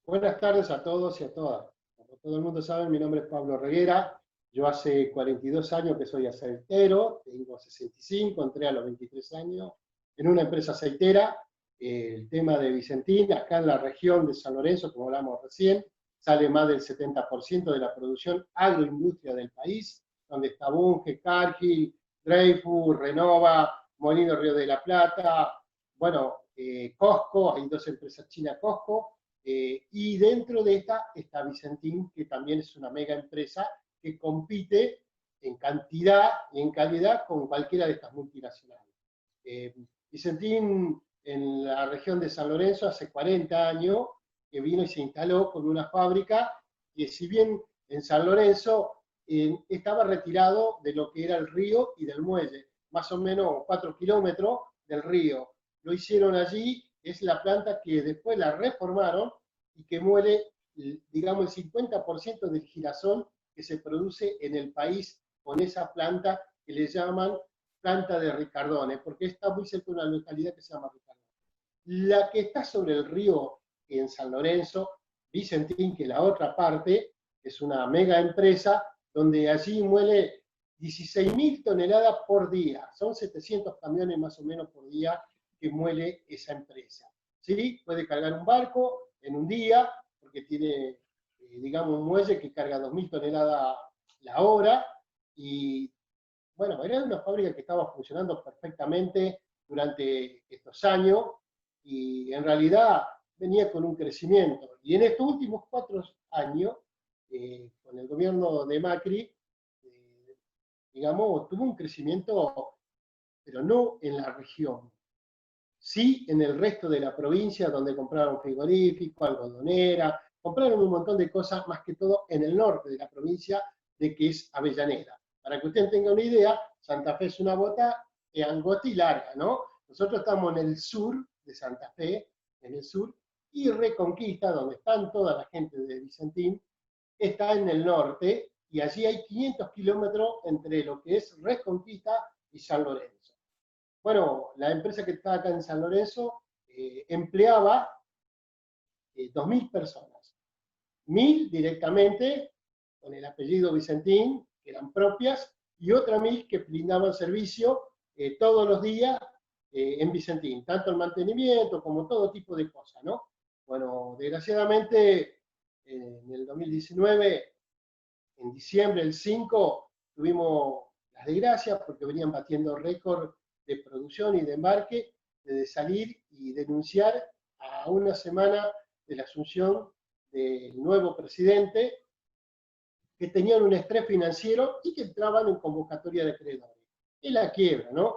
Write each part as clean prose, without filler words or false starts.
Buenas tardes a todos y a todas. Como todo el mundo sabe, mi nombre es Pablo Reguera. Yo hace 42 años que soy aceitero, tengo 65, entré a los 23 años en una empresa aceitera. El tema de Vicentín, acá en la región de San Lorenzo, como hablamos recién, sale más del 70% de la producción agroindustria del país, donde está Bunge, Cargill, Dreyfus, Renova, Molino Río de la Plata, bueno, Costco, hay dos empresas chinas Costco, y dentro de esta está Vicentín, que también es una mega empresa que compite en cantidad y en calidad con cualquiera de estas multinacionales. Eh, Vicentín en la región de San Lorenzo hace 40 años que vino y se instaló con una fábrica que si bien en San Lorenzo estaba retirado de lo que era el río y del muelle, más o menos 4 kilómetros del río. Lo hicieron allí, es la planta que después la reformaron y que muele, digamos, el 50% del girasol que se produce en el país con esa planta que le llaman planta de Ricardone, porque está muy cerca de una localidad que se llama Ricardone. La que está sobre el río en San Lorenzo, Vicentín, que la otra parte, es una mega empresa, donde allí muele 16.000 toneladas por día. Son 700 camiones más o menos por día que muele esa empresa. ¿Sí? Puede cargar un barco en un día, porque tiene, digamos, un muelle que carga 2.000 toneladas la hora, y bueno, era una fábrica que estaba funcionando perfectamente durante estos años, y en realidad venía con un crecimiento. Y en estos últimos 4 años, con el gobierno de Macri, digamos, tuvo un crecimiento, pero no en la región, sí en el resto de la provincia, donde compraron frigorífico, algodonera, compraron un montón de cosas, más que todo en el norte de la provincia, de que es Avellaneda. Para que usted tenga una idea, Santa Fe es una bota angota y larga, ¿no? Nosotros estamos en el sur de Santa Fe, en el sur, y Reconquista, donde están toda la gente de Vicentín, está en el norte, y allí hay 500 kilómetros entre lo que es Reconquista y San Lorenzo. Bueno, la empresa que está acá en San Lorenzo empleaba 2.000 personas. 1.000 directamente con el apellido Vicentín, que eran propias, y otra 1.000 que brindaban servicio todos los días en Vicentín, tanto el mantenimiento como todo tipo de cosas, ¿no? Bueno, desgraciadamente en el 2019, en diciembre, el 5, tuvimos las desgracias porque venían batiendo récord de producción y de embarque, de salir y denunciar a una semana de la asunción del nuevo presidente, que tenían un estrés financiero y que entraban en convocatoria de acreedores. Es la quiebra, ¿no?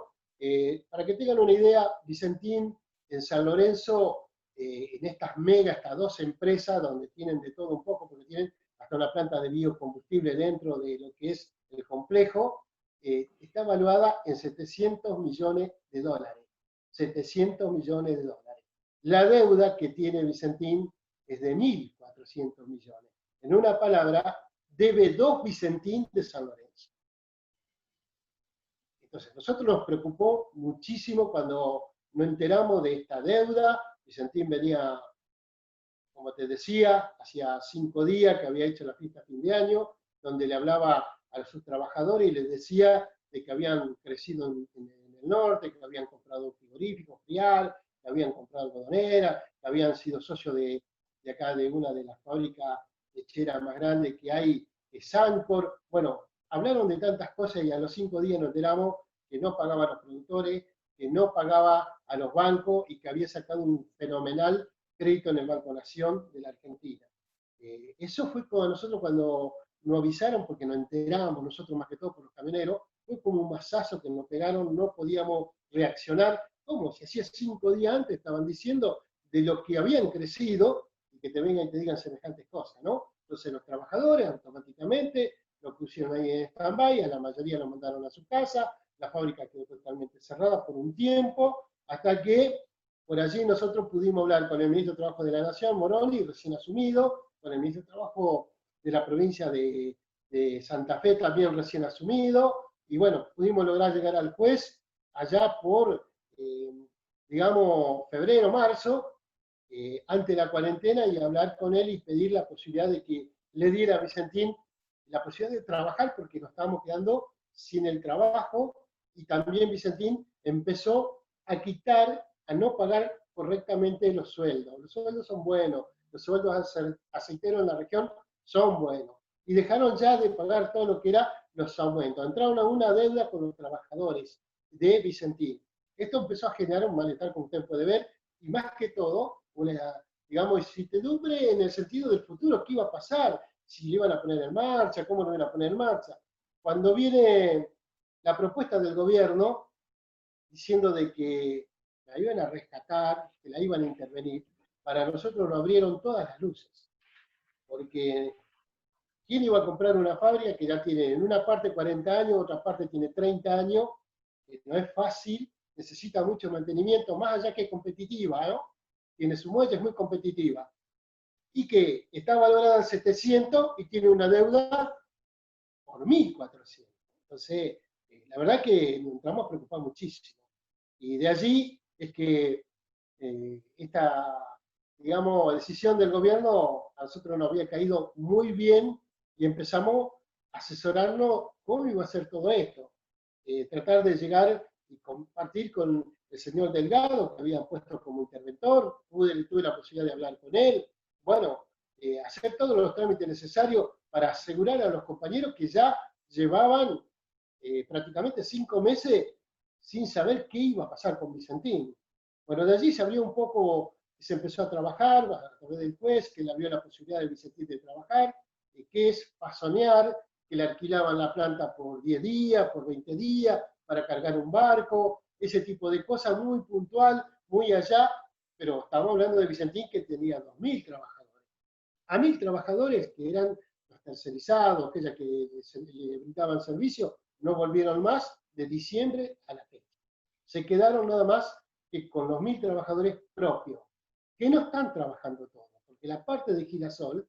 Para que tengan una idea, Vicentín en San Lorenzo, en estas estas dos empresas donde tienen de todo un poco, porque tienen hasta una planta de biocombustible dentro de lo que es el complejo, está evaluada en 700 millones de dólares. 700 millones de dólares. La deuda que tiene Vicentín es de 1.400 millones. En una palabra, debe 2 Vicentín de San Lorenzo. Entonces, nosotros nos preocupó muchísimo cuando nos enteramos de esta deuda. Vicentín venía, como te decía, hacía 5 días que había hecho la fiesta fin de año, donde le hablaba a sus trabajadores y les decía de que habían crecido en el norte, que habían comprado un frigorífico, frial, que habían comprado algodonera, que habían sido socios de acá de una de las fábricas lecheras más grandes que hay, que es Sancor. Bueno, hablaron de tantas cosas y a los 5 días nos enteramos que no pagaba a los productores, que no pagaba a los bancos y que había sacado un fenomenal crédito en el Banco Nación de la Argentina. Eso fue con nosotros cuando nos avisaron, porque nos enterábamos nosotros más que todo por los camioneros, fue como un mazazo que nos pegaron, no podíamos reaccionar, como si hacía 5 días antes estaban diciendo de lo que habían crecido y que te vengan y te digan semejantes cosas, ¿no? Entonces los trabajadores automáticamente lo pusieron ahí en stand-by, a la mayoría lo mandaron a su casa, la fábrica quedó totalmente cerrada por un tiempo, hasta que por allí nosotros pudimos hablar con el ministro de Trabajo de la Nación, Moroni, recién asumido, con el ministro de Trabajo de la provincia de Santa Fe, también recién asumido, y bueno, pudimos lograr llegar al juez allá por, digamos, febrero, marzo, ante la cuarentena y hablar con él y pedir la posibilidad de que le diera a Vicentín la posibilidad de trabajar porque nos estábamos quedando sin el trabajo y también Vicentín empezó a quitar, a no pagar correctamente los sueldos. Los sueldos son buenos, los sueldos aceiteros en la región son buenos. Y dejaron ya de pagar todo lo que era los aumentos. Entraron a una deuda con los trabajadores de Vicentín. Esto empezó a generar un malestar, como usted puede ver, y más que todo, una, digamos, incertidumbre en el sentido del futuro, qué iba a pasar, si lo iban a poner en marcha, cómo lo iban a poner en marcha. Cuando viene la propuesta del gobierno diciendo de que la iban a rescatar, que la iban a intervenir, para nosotros nos abrieron todas las luces, porque ¿quién iba a comprar una fábrica que ya tiene en una parte 40 años, otra parte tiene 30 años? No es fácil, necesita mucho mantenimiento, más allá que es competitiva, ¿no? Tiene su muelle, es muy competitiva. Y que está valorada en 700 y tiene una deuda por 1.400. Entonces, la verdad que nos entramos a preocupar muchísimo. Y de allí es que esta, digamos, decisión del gobierno a nosotros nos había caído muy bien y empezamos a asesorarnos cómo iba a ser todo esto. Tratar de llegar y compartir con el señor Delgado, que habían puesto como interventor, tuve la posibilidad de hablar con él, bueno, hacer todos los trámites necesarios para asegurar a los compañeros que ya llevaban prácticamente 5 meses sin saber qué iba a pasar con Vicentín. Bueno, de allí se abrió un poco, se empezó a trabajar a través del juez, que le abrió la posibilidad de Vicentín de trabajar, que es pasonear, que le alquilaban la planta por 10 días, por 20 días, para cargar un barco, ese tipo de cosas muy puntual, muy allá, pero estamos hablando de Vicentín que tenía 2.000 trabajadores. A 1.000 trabajadores que eran los tercerizados, aquellas que le brindaban servicio, no volvieron más de diciembre a la fecha. Se quedaron nada más que con los 1.000 trabajadores propios, que no están trabajando todos, porque la parte de Girasol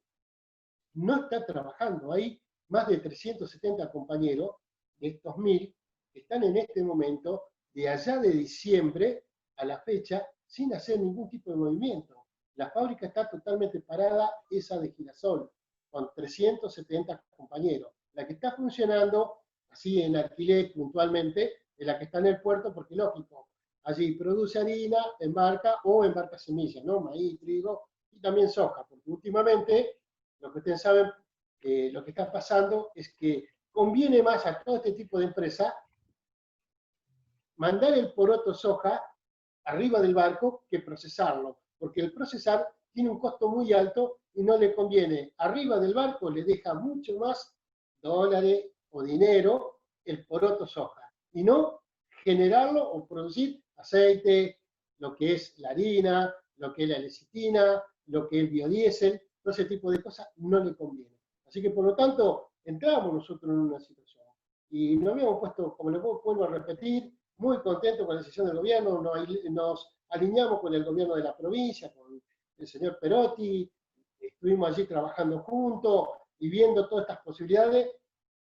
no está trabajando. Hay más de 370 compañeros de estos 1.000 que están en este momento, de allá de diciembre a la fecha, sin hacer ningún tipo de movimiento. La fábrica está totalmente parada, esa de Girasol, con 370 compañeros. La que está funcionando, así en alquiler puntualmente, es la que está en el puerto, porque lógico, allí produce harina, embarca o embarca semillas, ¿no? Maíz, trigo y también soja, porque últimamente, lo que ustedes saben, lo que está pasando es que conviene más a todo este tipo de empresas mandar el poroto soja arriba del barco que procesarlo, porque el procesar tiene un costo muy alto y no le conviene. Arriba del barco le deja mucho más dólares o dinero el poroto soja, y no generarlo o producir aceite, lo que es la harina, lo que es la lecitina, lo que es el biodiesel, todo ese tipo de cosas no le conviene. Así que por lo tanto, entramos nosotros en una situación. Y nos habíamos puesto, como les vuelvo a repetir, muy contentos con la decisión del gobierno, nos alineamos con el gobierno de la provincia, con el señor Perotti, estuvimos allí trabajando juntos y viendo todas estas posibilidades.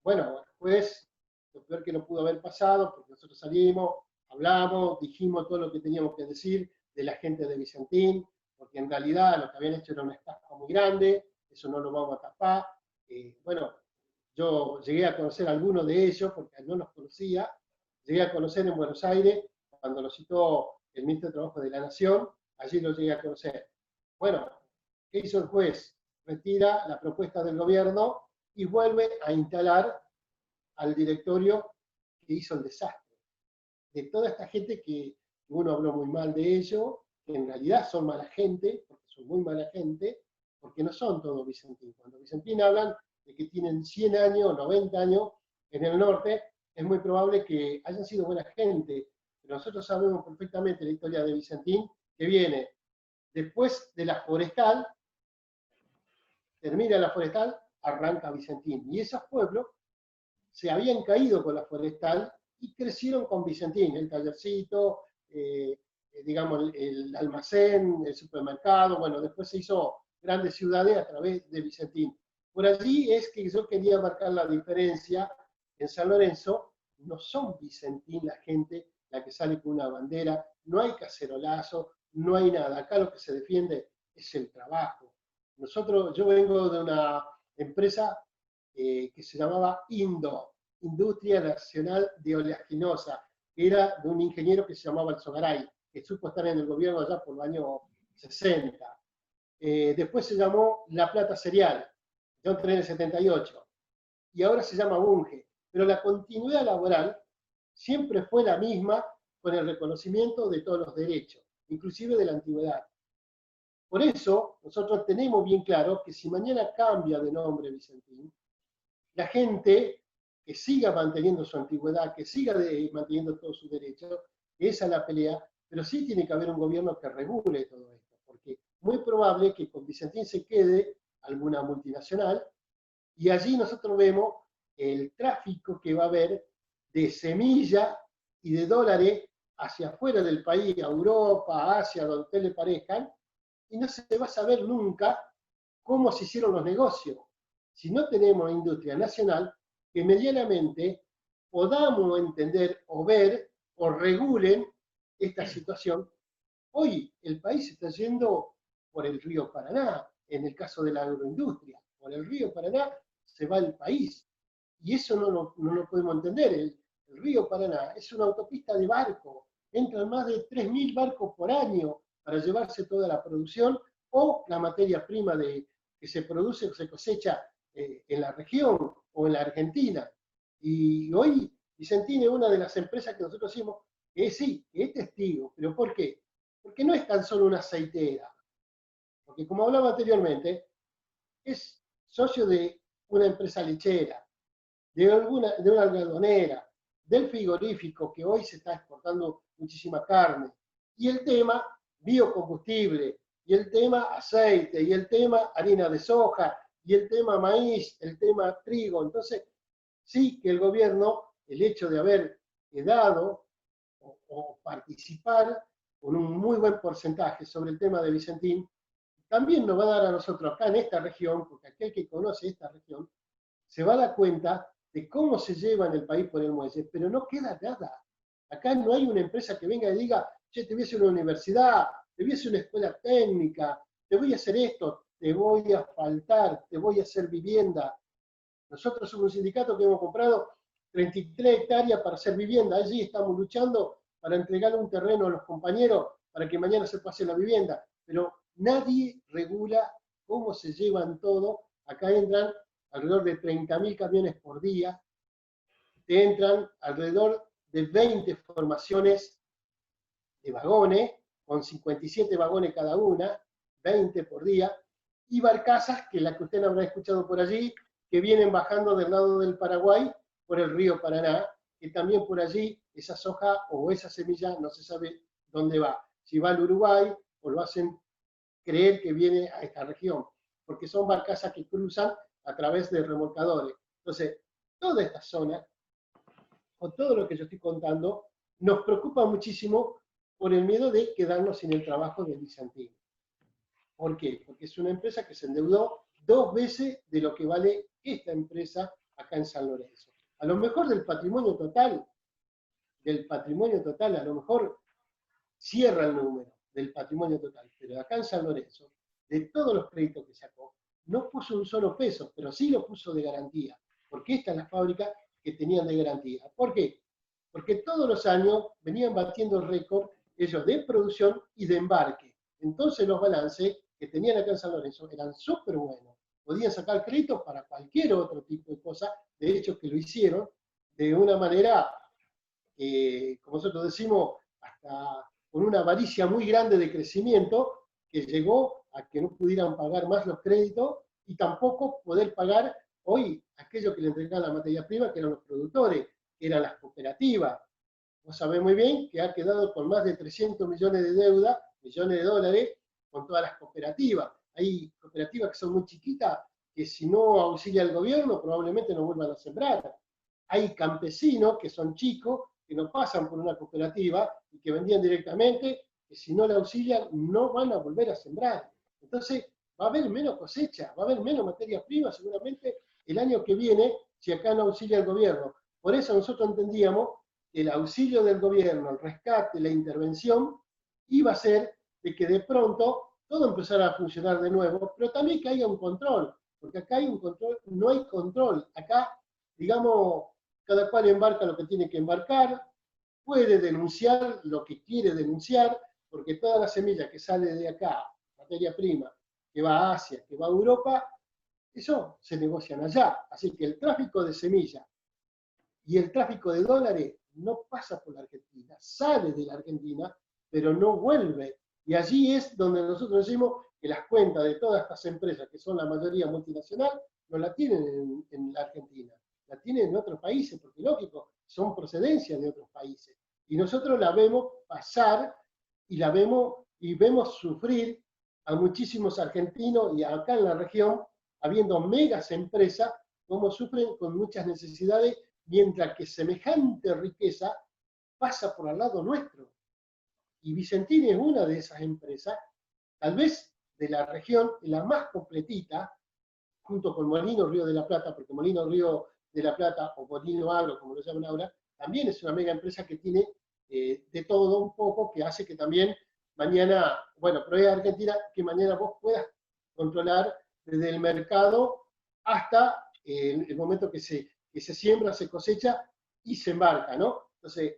Bueno, después, lo peor que no pudo haber pasado, porque nosotros salimos, hablamos, dijimos todo lo que teníamos que decir de la gente de Vicentín, porque en realidad lo que habían hecho era una estafa muy grande, eso no lo vamos a tapar. Bueno, yo llegué a conocer a algunos de ellos, porque no los conocía, llegué a conocer en Buenos Aires, cuando lo citó el ministro de Trabajo de la Nación, allí lo llegué a conocer. Bueno, ¿qué hizo el juez? Retira la propuesta del gobierno y vuelve a instalar al directorio que hizo el desastre. De toda esta gente que uno habló muy mal de ellos, que en realidad son mala gente, porque son muy mala gente, porque no son todos Vicentín. Cuando Vicentín hablan de que tienen 100 años, 90 años en el norte, es muy probable que hayan sido buena gente, pero nosotros sabemos perfectamente la historia de Vicentín, que viene después de la forestal, termina la forestal, arranca Vicentín. Y esos pueblos se habían caído con la forestal y crecieron con Vicentín, el tallercito, digamos, el almacén, el supermercado, bueno, después se hizo grandes ciudades a través de Vicentín. Por allí es que yo quería marcar la diferencia. En San Lorenzo no son Vicentín la gente la que sale con una bandera, no hay cacerolazo, no hay nada. Acá lo que se defiende es el trabajo. Yo vengo de una empresa que se llamaba Industria Nacional de Oleaginosa, que era de un ingeniero que se llamaba Alzogaray, que supo estar en el gobierno allá por el año 60. Después se llamó La Plata Cereal, yo entré en el 78, y ahora se llama Bunge. Pero la continuidad laboral siempre fue la misma, con el reconocimiento de todos los derechos, inclusive de la antigüedad. Por eso, nosotros tenemos bien claro que si mañana cambia de nombre Vicentín, la gente que siga manteniendo su antigüedad, que siga manteniendo todos sus derechos, esa es la pelea, pero sí tiene que haber un gobierno que regule todo esto, porque es muy probable que con Vicentín se quede alguna multinacional, y allí nosotros vemos el tráfico que va a haber de semilla y de dólares hacia afuera del país, a Europa, a Asia, donde a usted le parezcan, y no se va a saber nunca cómo se hicieron los negocios. Si no tenemos una industria nacional que medianamente podamos entender o ver o regulen esta situación, hoy el país está yendo por el río Paraná, en el caso de la agroindustria. Por el río Paraná se va el país. Y eso no lo podemos entender. El río Paraná es una autopista de barcos. Entran más de 3.000 barcos por año para llevarse toda la producción o la materia prima que se produce o se cosecha en la región o en la Argentina. Y hoy Vicentín es una de las empresas que nosotros hicimos que sí, que es testigo. ¿Pero por qué? Porque no es tan solo una aceitera. Porque como hablaba anteriormente, es socio de una empresa lechera, de una algodonera, del frigorífico, que hoy se está exportando muchísima carne, y el tema biocombustible, y el tema aceite, y el tema harina de soja, y el tema maíz, el tema trigo. Entonces, sí que el gobierno, el hecho de haber dado o participar con un muy buen porcentaje sobre el tema de Vicentín, también nos va a dar a nosotros acá en esta región, porque aquel que conoce esta región, se va a dar cuenta de cómo se lleva en el país por el muelle, pero no queda nada. Acá no hay una empresa que venga y diga, che, te voy a hacer una universidad, te voy a hacer una escuela técnica, te voy a hacer esto, te voy a asfaltar, te voy a hacer vivienda. Nosotros somos un sindicato que hemos comprado 33 hectáreas para hacer vivienda. Allí estamos luchando para entregarle un terreno a los compañeros para que mañana se pase la vivienda. Pero nadie regula cómo se llevan todo. Acá entran alrededor de 30.000 camiones por día. Te entran alrededor de 20 formaciones de vagones, con 57 vagones cada una, 20 por día, y barcazas, que la que usted habrá escuchado por allí, que vienen bajando del lado del Paraguay por el río Paraná, que también por allí esa soja o esa semilla no se sabe dónde va. Si va al Uruguay o lo hacen creer que viene a esta región, porque son barcazas que cruzan a través de remolcadores. Entonces, toda esta zona, con todo lo que yo estoy contando, nos preocupa muchísimo por el miedo de quedarnos sin el trabajo del Vicentín. ¿Por qué? Porque es una empresa que se endeudó 2 veces de lo que vale esta empresa acá en San Lorenzo. A lo mejor del patrimonio total, a lo mejor cierra el número del patrimonio total, pero acá en San Lorenzo, de todos los créditos que sacó, no puso un solo peso, pero sí lo puso de garantía, porque esta es la fábrica que tenían de garantía. ¿Por qué? Porque todos los años venían batiendo récord ellos de producción y de embarque. Entonces los balances que tenían acá en San Lorenzo eran súper buenos. Podían sacar créditos para cualquier otro tipo de cosa, de hecho que lo hicieron de una manera, como nosotros decimos, hasta con una avaricia muy grande de crecimiento, que llegó a que no pudieran pagar más los créditos y tampoco poder pagar hoy aquello que le entregaban la materia prima, que eran los productores, que eran las cooperativas. Vos sabés muy bien que ha quedado con más de 300 millones de deuda, millones de dólares, con todas las cooperativas. Hay cooperativas que son muy chiquitas, que si no auxilia el gobierno probablemente no vuelvan a sembrar. Hay campesinos que son chicos, que no pasan por una cooperativa y que vendían directamente, que si no la auxilian no van a volver a sembrar. Entonces va a haber menos cosecha, va a haber menos materias primas seguramente el año que viene si acá no auxilia el gobierno. Por eso nosotros entendíamos que el auxilio del gobierno, el rescate, la intervención, iba a ser de que de pronto todo empezara a funcionar de nuevo, pero también que haya un control, porque acá hay un control, no hay control. Acá, digamos, cada cual embarca lo que tiene que embarcar, puede denunciar lo que quiere denunciar, porque toda la semilla que sale de acá, materia prima, que va a Asia, que va a Europa, eso se negocian allá. Así que el tráfico de semillas y el tráfico de dólares no pasa por la Argentina, sale de la Argentina, pero no vuelve. Y allí es donde nosotros decimos que las cuentas de todas estas empresas, que son la mayoría multinacional, no la tienen en la Argentina, la tienen en otros países, porque lógico, son procedencias de otros países. Y nosotros la vemos pasar y la vemos y vemos sufrir a muchísimos argentinos y acá en la región, habiendo megas empresas, como sufren con muchas necesidades, mientras que semejante riqueza pasa por al lado nuestro. Y Vicentín es una de esas empresas, tal vez de la región, la más completita, junto con Molino Río de la Plata, porque Molino Río de la Plata, o Molino Agro, como lo llaman ahora, también es una mega empresa que tiene de todo un poco, que hace que también mañana, bueno, provee a Argentina, que mañana vos puedas controlar desde el mercado hasta el momento que se siembra, se cosecha y se embarca, ¿no? Entonces,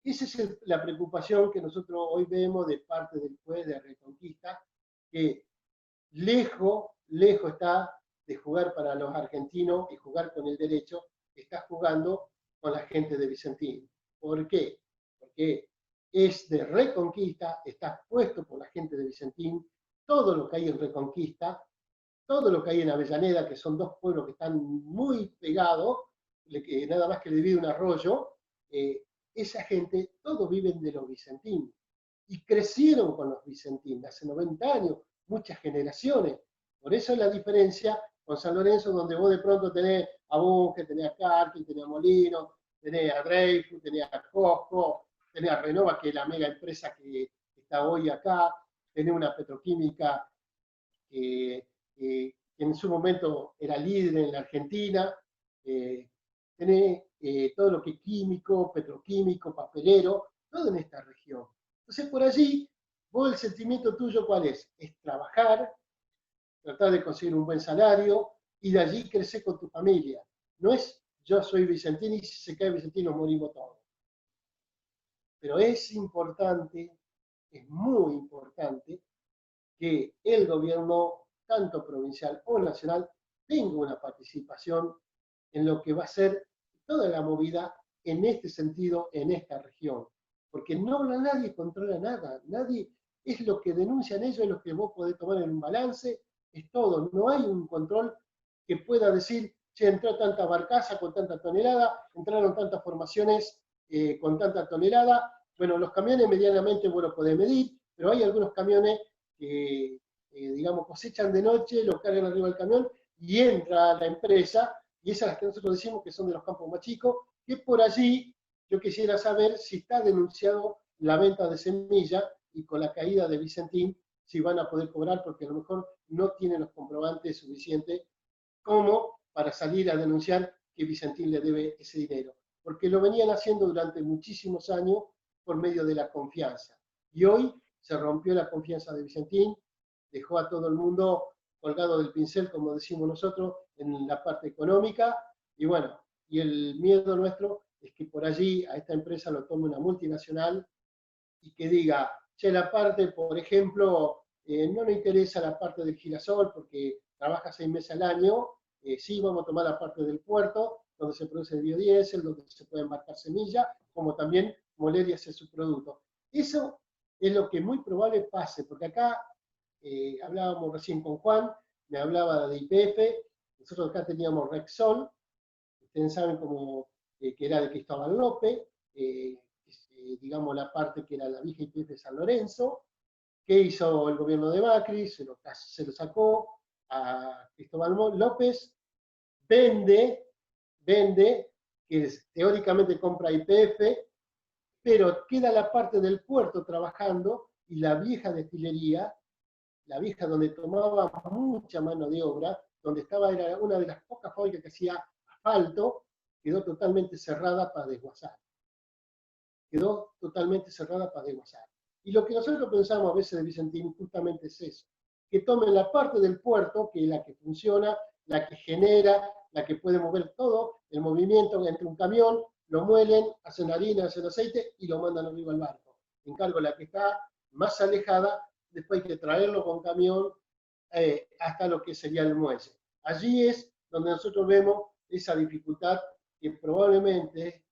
esa es la preocupación que nosotros hoy vemos de parte del juez de Reconquista, que lejos está de jugar para los argentinos y jugar con el derecho, está jugando con la gente de Vicentín. ¿Por qué? Porque es de Reconquista, está puesto por la gente de Vicentín, todo lo que hay en Reconquista, todo lo que hay en Avellaneda, que son dos pueblos que están muy pegados, nada más que le divide un arroyo, esa gente, todos viven de los vicentinos y crecieron con los vicentinos, hace 90 años, muchas generaciones. Por eso es la diferencia con San Lorenzo, donde vos de pronto tenés a Bunge, tenés a Carqui, tenés a Molino, tenés a Dreyfus, tenés a Cosco, tenés a Renova, que es la mega empresa que está hoy acá, tenés una petroquímica que en su momento era líder en la Argentina, tenés todo lo que es químico, petroquímico, papelero, todo en esta región. Entonces por allí, vos el sentimiento tuyo ¿cuál es? Es trabajar, tratar de conseguir un buen salario y de allí crecer con tu familia. No es yo soy vicentino y si se cae Vicentino morimos todos. Pero es importante, es muy importante, que el gobierno, tanto provincial o nacional, tenga una participación en lo que va a ser toda la movida en este sentido, en esta región. Porque no nadie controla nada, nadie, es lo que denuncian ellos, es lo que vos podés tomar en un balance, es todo. No hay un control que pueda decir, che, entró tanta barcaza con tanta tonelada, entraron tantas formaciones con tanta tonelada. Bueno, los camiones medianamente vos los podés medir, pero hay algunos camiones que, digamos, cosechan de noche, lo cargan arriba del camión y entra la empresa, y esas las que nosotros decimos que son de los campos más chicos, que por allí yo quisiera saber si está denunciado la venta de semilla y con la caída de Vicentín, si van a poder cobrar, porque a lo mejor no tienen los comprobantes suficientes como para salir a denunciar que Vicentín le debe ese dinero. Porque lo venían haciendo durante muchísimos años por medio de la confianza. Y hoy se rompió la confianza de Vicentín, dejó a todo el mundo colgado del pincel, como decimos nosotros, en la parte económica, y bueno, y el miedo nuestro es que por allí a esta empresa lo tome una multinacional y que diga, che, la parte, por ejemplo, no me interesa la parte del girasol porque trabaja 6 meses al año, sí vamos a tomar la parte del puerto, donde se produce el biodiesel, donde se puede embarcar semilla, como también moler y hacer su producto. Eso es lo que muy probable pase, porque acá hablábamos recién con Juan, me hablaba de YPF, nosotros acá teníamos Rexol, ustedes saben como, que era de Cristóbal López, digamos la parte que era la vieja YPF de San Lorenzo, que hizo el gobierno de Macri, se lo sacó a Cristóbal López, vende, que teóricamente compra YPF, pero queda la parte del puerto trabajando y la vieja destilería, la vieja donde tomaba mucha mano de obra, donde estaba, era una de las pocas fábricas que hacía asfalto, quedó totalmente cerrada para desguazar. Quedó totalmente cerrada para desguazar. Y lo que nosotros pensamos a veces de Vicentín justamente es eso, que tomen la parte del puerto, que es la que funciona, la que genera, la que puede mover todo, el movimiento entre un camión, lo muelen, hacen harina, hacen aceite y lo mandan arriba al barco. En cambio, la que está más alejada, después hay que traerlo con camión hasta lo que sería el muelle. Allí es donde nosotros vemos esa dificultad que probablemente,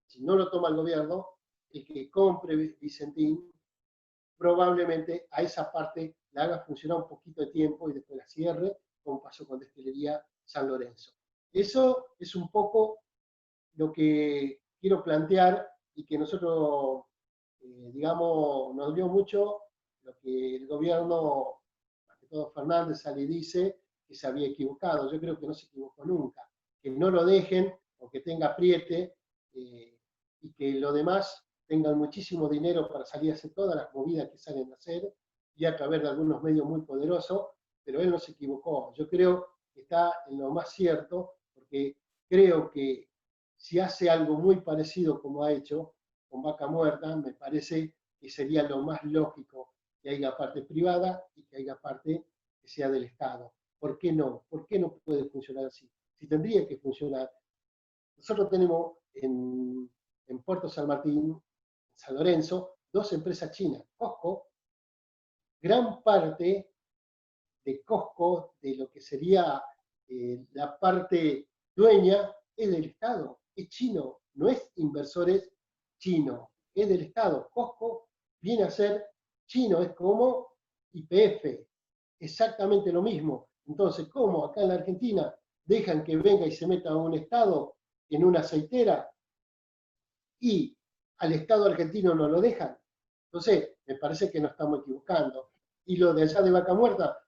si no lo toma el gobierno, el que compre Vicentín, probablemente a esa parte la haga funcionar un poquito de tiempo y después la cierre, como pasó con Destilería San Lorenzo. Eso es un poco lo que quiero plantear y que nosotros, digamos, nos dio mucho lo que el gobierno, más que todo Fernández, sale y dice que se había equivocado. Yo creo que no se equivocó nunca. Que no lo dejen o que tenga apriete y que lo demás tengan muchísimo dinero para salir a hacer todas las movidas que salen a hacer y a través de algunos medios muy poderosos, pero él no se equivocó. Yo creo que está en lo más cierto, porque creo que si hace algo muy parecido como ha hecho con Vaca Muerta, me parece que sería lo más lógico que haya parte privada y que haya parte que sea del Estado. ¿Por qué no? ¿Por qué no puede funcionar así? Si tendría que funcionar. Nosotros tenemos en Puerto San Martín, San Lorenzo, dos empresas chinas. Costco, gran parte de Costco, de lo que sería la parte dueña, es del Estado, es chino, no es inversores chino, es del Estado. Costco viene a ser chino, es como YPF, exactamente lo mismo. Entonces, ¿cómo acá en la Argentina dejan que venga y se meta a un Estado en una aceitera y al Estado argentino no lo dejan? Entonces, me parece que nos estamos equivocando. Y lo de allá de Vaca Muerta,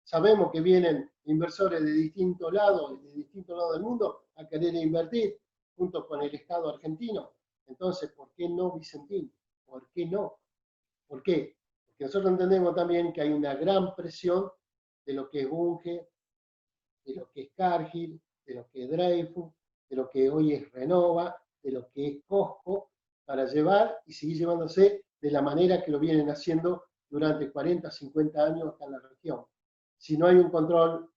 sabemos que vienen inversores de distintos lados del mundo a querer invertir junto con el Estado argentino. Entonces, ¿por qué no Vicentín? ¿Por qué no? ¿Por qué? Porque nosotros entendemos también que hay una gran presión de lo que es Bunge, de lo que es Cargill, de lo que es Dreyfus, de lo que hoy es Renova, de lo que es Costco, para llevar y seguir llevándose de la manera que lo vienen haciendo durante 40, 50 años acá en la región. Si no hay un control,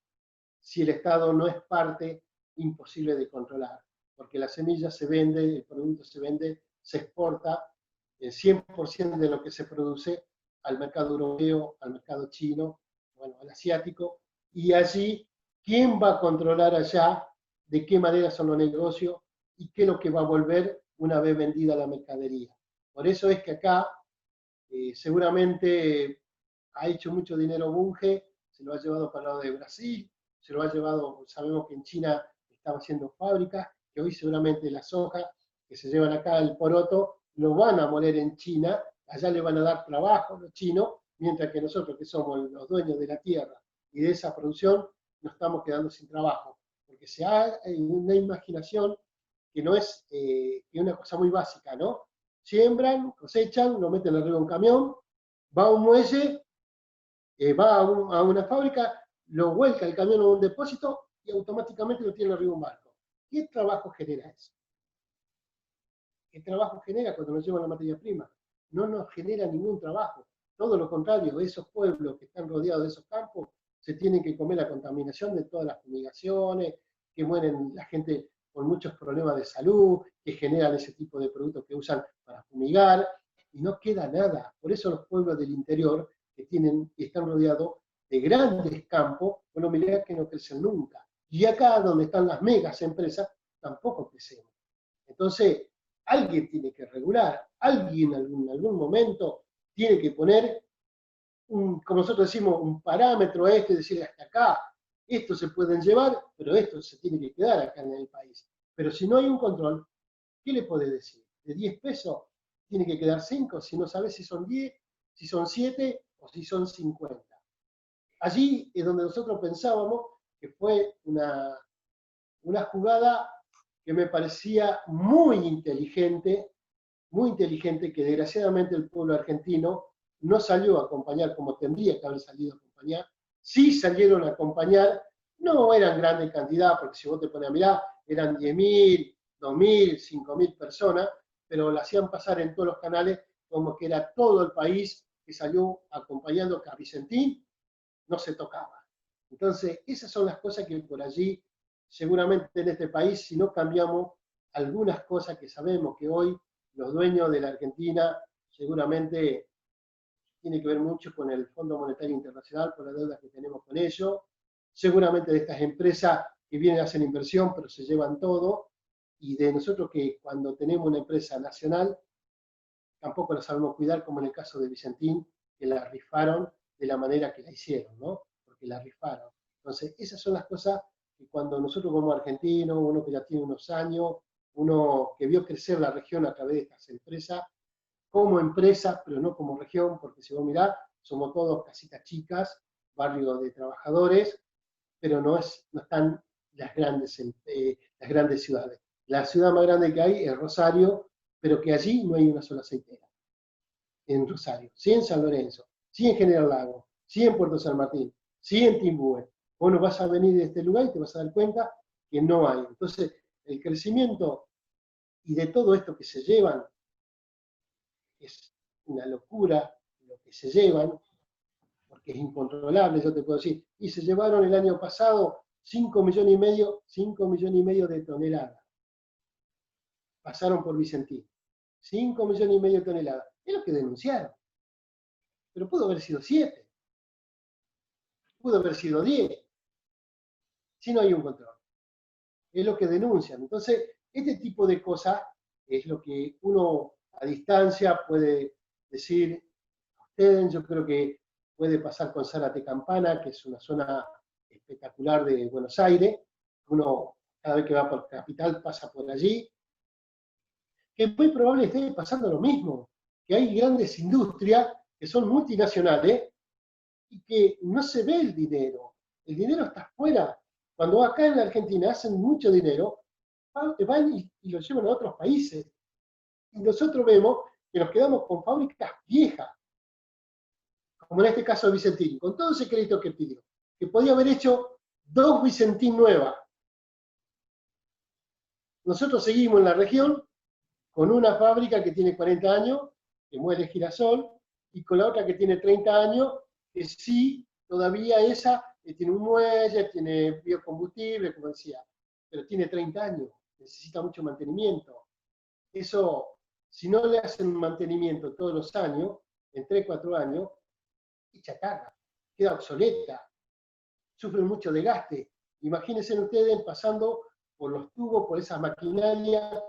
si el Estado no es parte, imposible de controlar, porque la semilla se vende, el producto se vende, se exporta, el 100% de lo que se produce al mercado europeo, al mercado chino, bueno, al asiático, y allí, ¿quién va a controlar allá de qué manera son los negocios y qué es lo que va a volver una vez vendida la mercadería? Por eso es que acá seguramente ha hecho mucho dinero Bunge, se lo ha llevado para el lado de Brasil, se lo ha llevado, sabemos que en China estaba haciendo fábricas, que hoy seguramente la soja que se llevan acá el poroto, lo van a moler en China, allá le van a dar trabajo a los chinos, mientras que nosotros que somos los dueños de la tierra y de esa producción, nos estamos quedando sin trabajo, porque se ha una imaginación que no es una cosa muy básica, ¿no? Siembran, cosechan, lo meten arriba de un camión, va a un muelle, va a una fábrica, lo vuelca el camión a un depósito y automáticamente lo tiene arriba de un barco. ¿Qué trabajo genera eso? ¿Qué trabajo genera cuando nos llevan la materia prima? No nos genera ningún trabajo. Todo lo contrario, esos pueblos que están rodeados de esos campos se tienen que comer la contaminación de todas las fumigaciones, que mueren la gente con muchos problemas de salud, que generan ese tipo de productos que usan para fumigar, y no queda nada. Por eso los pueblos del interior que están rodeados de grandes campos, bueno, mirá que no crecen nunca. Y acá donde están las megas empresas, tampoco crecemos. Entonces, alguien tiene que regular, alguien en algún momento tiene que poner, como nosotros decimos, un parámetro decir hasta acá, esto se pueden llevar, pero esto se tiene que quedar acá en el país. Pero si no hay un control, ¿qué le podés decir? De 10 pesos tiene que quedar 5, si no sabes si son 10, si son 7 o si son 50. Allí es donde nosotros pensábamos que fue una jugada que me parecía muy inteligente, que desgraciadamente el pueblo argentino no salió a acompañar como tendría que haber salido a acompañar. Sí salieron a acompañar, no eran grandes cantidades, porque si vos te pones a mirar, eran 10.000, 2.000, 5.000 personas, pero la hacían pasar en todos los canales como que era todo el país que salió acompañando a Vicentín, no se tocaba. Entonces, esas son las cosas que por allí, seguramente en este país, si no cambiamos algunas cosas que sabemos que hoy los dueños de la Argentina seguramente tiene que ver mucho con el Fondo Monetario Internacional, por la deuda que tenemos con ellos, seguramente de estas empresas que vienen a hacer inversión, pero se llevan todo, y de nosotros que cuando tenemos una empresa nacional, tampoco la sabemos cuidar, como en el caso de Vicentín, que la rifaron de la manera que la hicieron, ¿no? Porque la rifaron. Entonces, esas son las cosas que cuando nosotros como argentinos, uno que ya tiene unos años, uno que vio crecer la región a través de estas empresas, como empresa, pero no como región, porque si vos mirás, somos todos casitas chicas, barrios de trabajadores, pero no están las grandes ciudades. La ciudad más grande que hay es Rosario, pero que allí no hay una sola aceitera, en Rosario. Sí en San Lorenzo, sí en General Lago, sí en Puerto San Martín, sí en Timbúe. Vos no vas a venir de este lugar y te vas a dar cuenta que no hay. Entonces, el crecimiento y de todo esto que se llevan, es una locura lo que se llevan, porque es incontrolable, yo te puedo decir, y se llevaron el año pasado 5 millones y medio de toneladas. Pasaron por Vicentín. 5 millones y medio de toneladas. Es lo que denunciaron. Pero pudo haber sido 7. Pudo haber sido 10. Si no hay un control. Es lo que denuncian. Entonces, este tipo de cosas es lo que uno a distancia puede decir a ustedes. Yo creo que puede pasar con Zárate Campana, que es una zona espectacular de Buenos Aires. Uno, cada vez que va por Capital, pasa por allí. Que es muy probable esté pasando lo mismo, que hay grandes industrias que son multinacionales y que no se ve el dinero está afuera. Cuando acá en la Argentina hacen mucho dinero, van y lo llevan a otros países. Y nosotros vemos que nos quedamos con fábricas viejas, como en este caso de Vicentín, con todo ese crédito que pidió, que podía haber hecho 2 Vicentín nuevas. Nosotros seguimos en la región con una fábrica que tiene 40 años, que muele girasol, y con la otra que tiene 30 años, que sí, todavía esa tiene un muelle, tiene biocombustible, como decía, pero tiene 30 años, necesita mucho mantenimiento. Eso, si no le hacen mantenimiento todos los años, en 3, 4 años, y chatarra, queda obsoleta, sufren mucho desgaste. Imagínense ustedes pasando por los tubos, por esas maquinarias,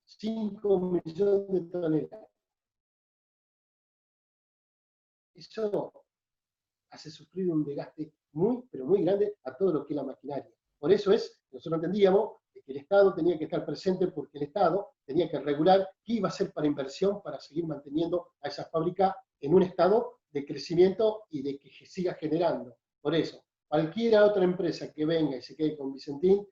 5 millones de toneladas. Eso hace sufrir un desgaste muy, pero muy grande a todo lo que es la maquinaria. Por eso nosotros entendíamos que el Estado tenía que estar presente porque el Estado tenía que regular qué iba a hacer para inversión para seguir manteniendo a esa fábrica en un estado de crecimiento y de que siga generando. Por eso, cualquier otra empresa que venga y se quede con Vicentín,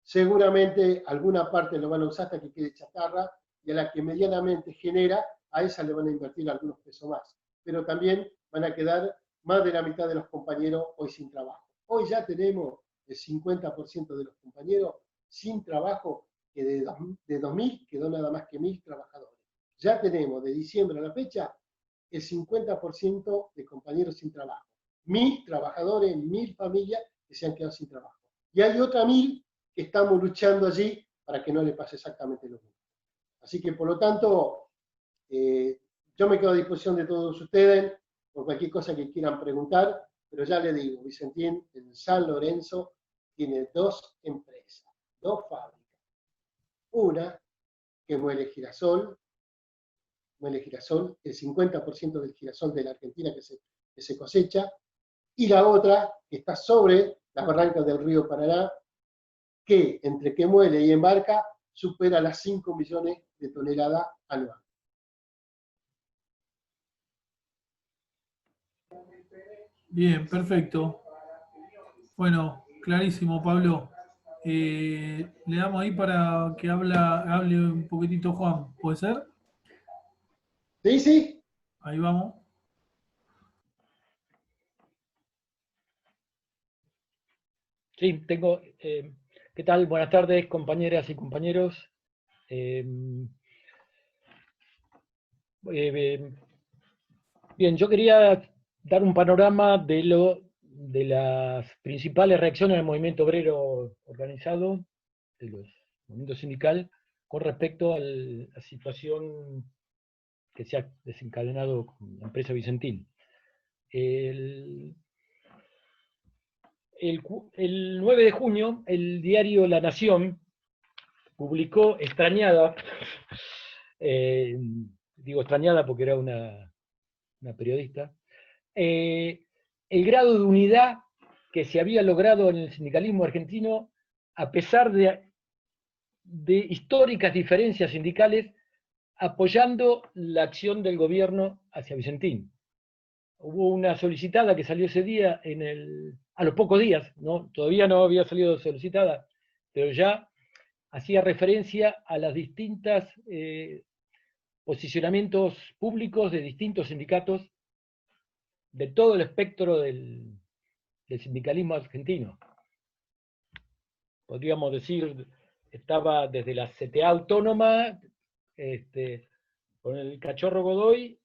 seguramente alguna parte lo van a usar hasta que quede chatarra, y a la que medianamente genera, a esa le van a invertir algunos pesos más. Pero también van a quedar más de la mitad de los compañeros hoy sin trabajo. Hoy ya tenemos el 50% de los compañeros sin trabajo, que de 2000 quedó nada más que 1000 trabajadores. Ya tenemos de diciembre a la fecha el 50% de compañeros sin trabajo. 1000 trabajadores, 1000 familias que se han quedado sin trabajo. Y hay otra 1000 que estamos luchando allí para que no le pase exactamente lo mismo. Así que, por lo tanto, yo me quedo a disposición de todos ustedes por cualquier cosa que quieran preguntar, pero ya le digo, Vicentín en San Lorenzo tiene 2 empresas, 2 fábricas. Una que muele girasol, el 50% del girasol de la Argentina que se cosecha, y la otra que está sobre las barrancas del río Paraná, que entre que muele y embarca supera las 5 millones de toneladas anuales. Bien, perfecto. Bueno, clarísimo, Pablo. Le damos ahí para que hable un poquitito Juan, ¿puede ser? ¿Sí, sí? Ahí vamos. Sí, tengo. ¿Qué tal? Buenas tardes, compañeras y compañeros. Bien, yo quería dar un panorama de las principales reacciones del movimiento obrero organizado, de los movimientos sindical, con respecto a la situación que se ha desencadenado con la empresa Vicentín. El 9 de junio, el diario La Nación publicó, extrañada, digo extrañada porque era una periodista, el grado de unidad que se había logrado en el sindicalismo argentino a pesar de históricas diferencias sindicales, apoyando la acción del gobierno hacia Vicentín. Hubo una solicitada que salió ese día, a los pocos días, ¿no? Todavía no había salido solicitada, pero ya hacía referencia a las distintas posicionamientos públicos de distintos sindicatos de todo el espectro del sindicalismo argentino. Podríamos decir, estaba desde la CTA Autónoma, con el Cachorro Godoy,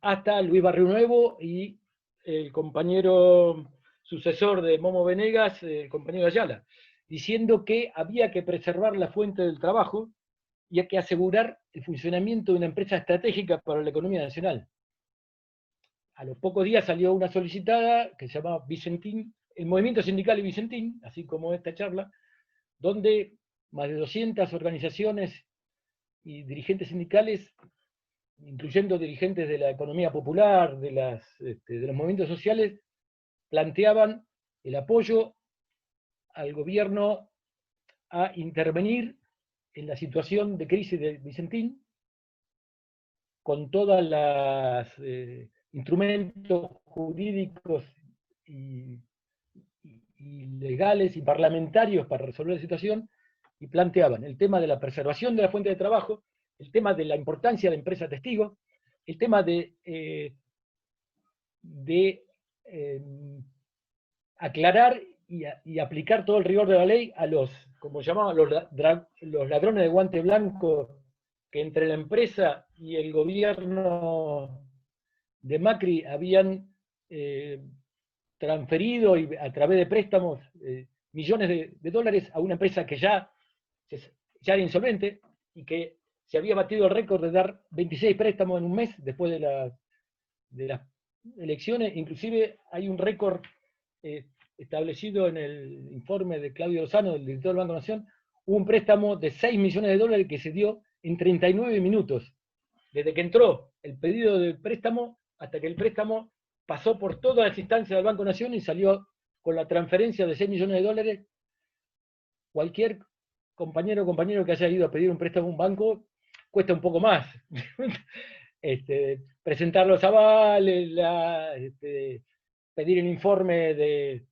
hasta Luis Barrio Nuevo y el compañero sucesor de Momo Venegas, el compañero Ayala, diciendo que había que preservar la fuente del trabajo y hay que asegurar el funcionamiento de una empresa estratégica para la economía nacional. A los pocos días salió una solicitada que se llamaba Vicentín, el Movimiento Sindical y Vicentín, así como esta charla, donde más de 200 organizaciones y dirigentes sindicales, incluyendo dirigentes de la economía popular, de los movimientos sociales, planteaban el apoyo al gobierno a intervenir en la situación de crisis de Vicentín, con todos los instrumentos jurídicos y legales y parlamentarios para resolver la situación, y planteaban el tema de la preservación de la fuente de trabajo, el tema de la importancia de la empresa testigo, el tema de aclarar y aplicar todo el rigor de la ley a los, como llamaban, los ladrones de guante blanco, que entre la empresa y el gobierno de Macri habían transferido a través de préstamos millones de dólares a una empresa que ya era insolvente y que se había batido el récord de dar 26 préstamos en un mes después de las elecciones. Inclusive hay un récord establecido en el informe de Claudio Lozano, del director del Banco Nación. Hubo un préstamo de 6 millones de dólares que se dio en 39 minutos, desde que entró el pedido de préstamo hasta que el préstamo pasó por todas las instancias del Banco Nación y salió con la transferencia de 6 millones de dólares. Cualquier compañero o compañero que haya ido a pedir un préstamo a un banco cuesta un poco más. Presentar los avales, pedir el informe de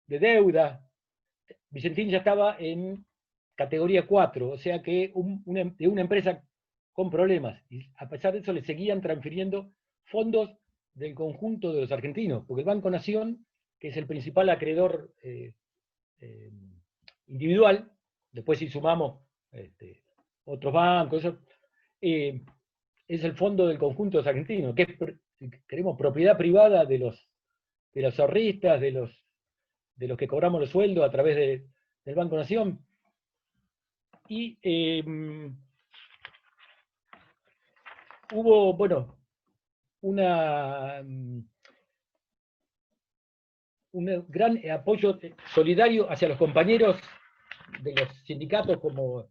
deuda. Vicentín ya estaba en categoría 4, o sea que de una empresa con problemas, y a pesar de eso le seguían transfiriendo fondos del conjunto de los argentinos, porque el Banco Nación, que es el principal acreedor individual, después si sumamos otros bancos, es el fondo del conjunto de los argentinos, que es, si queremos, propiedad privada de los ahorristas, de los que cobramos los sueldos a través del Banco Nación. Y hubo, bueno, un gran apoyo solidario hacia los compañeros de los sindicatos, como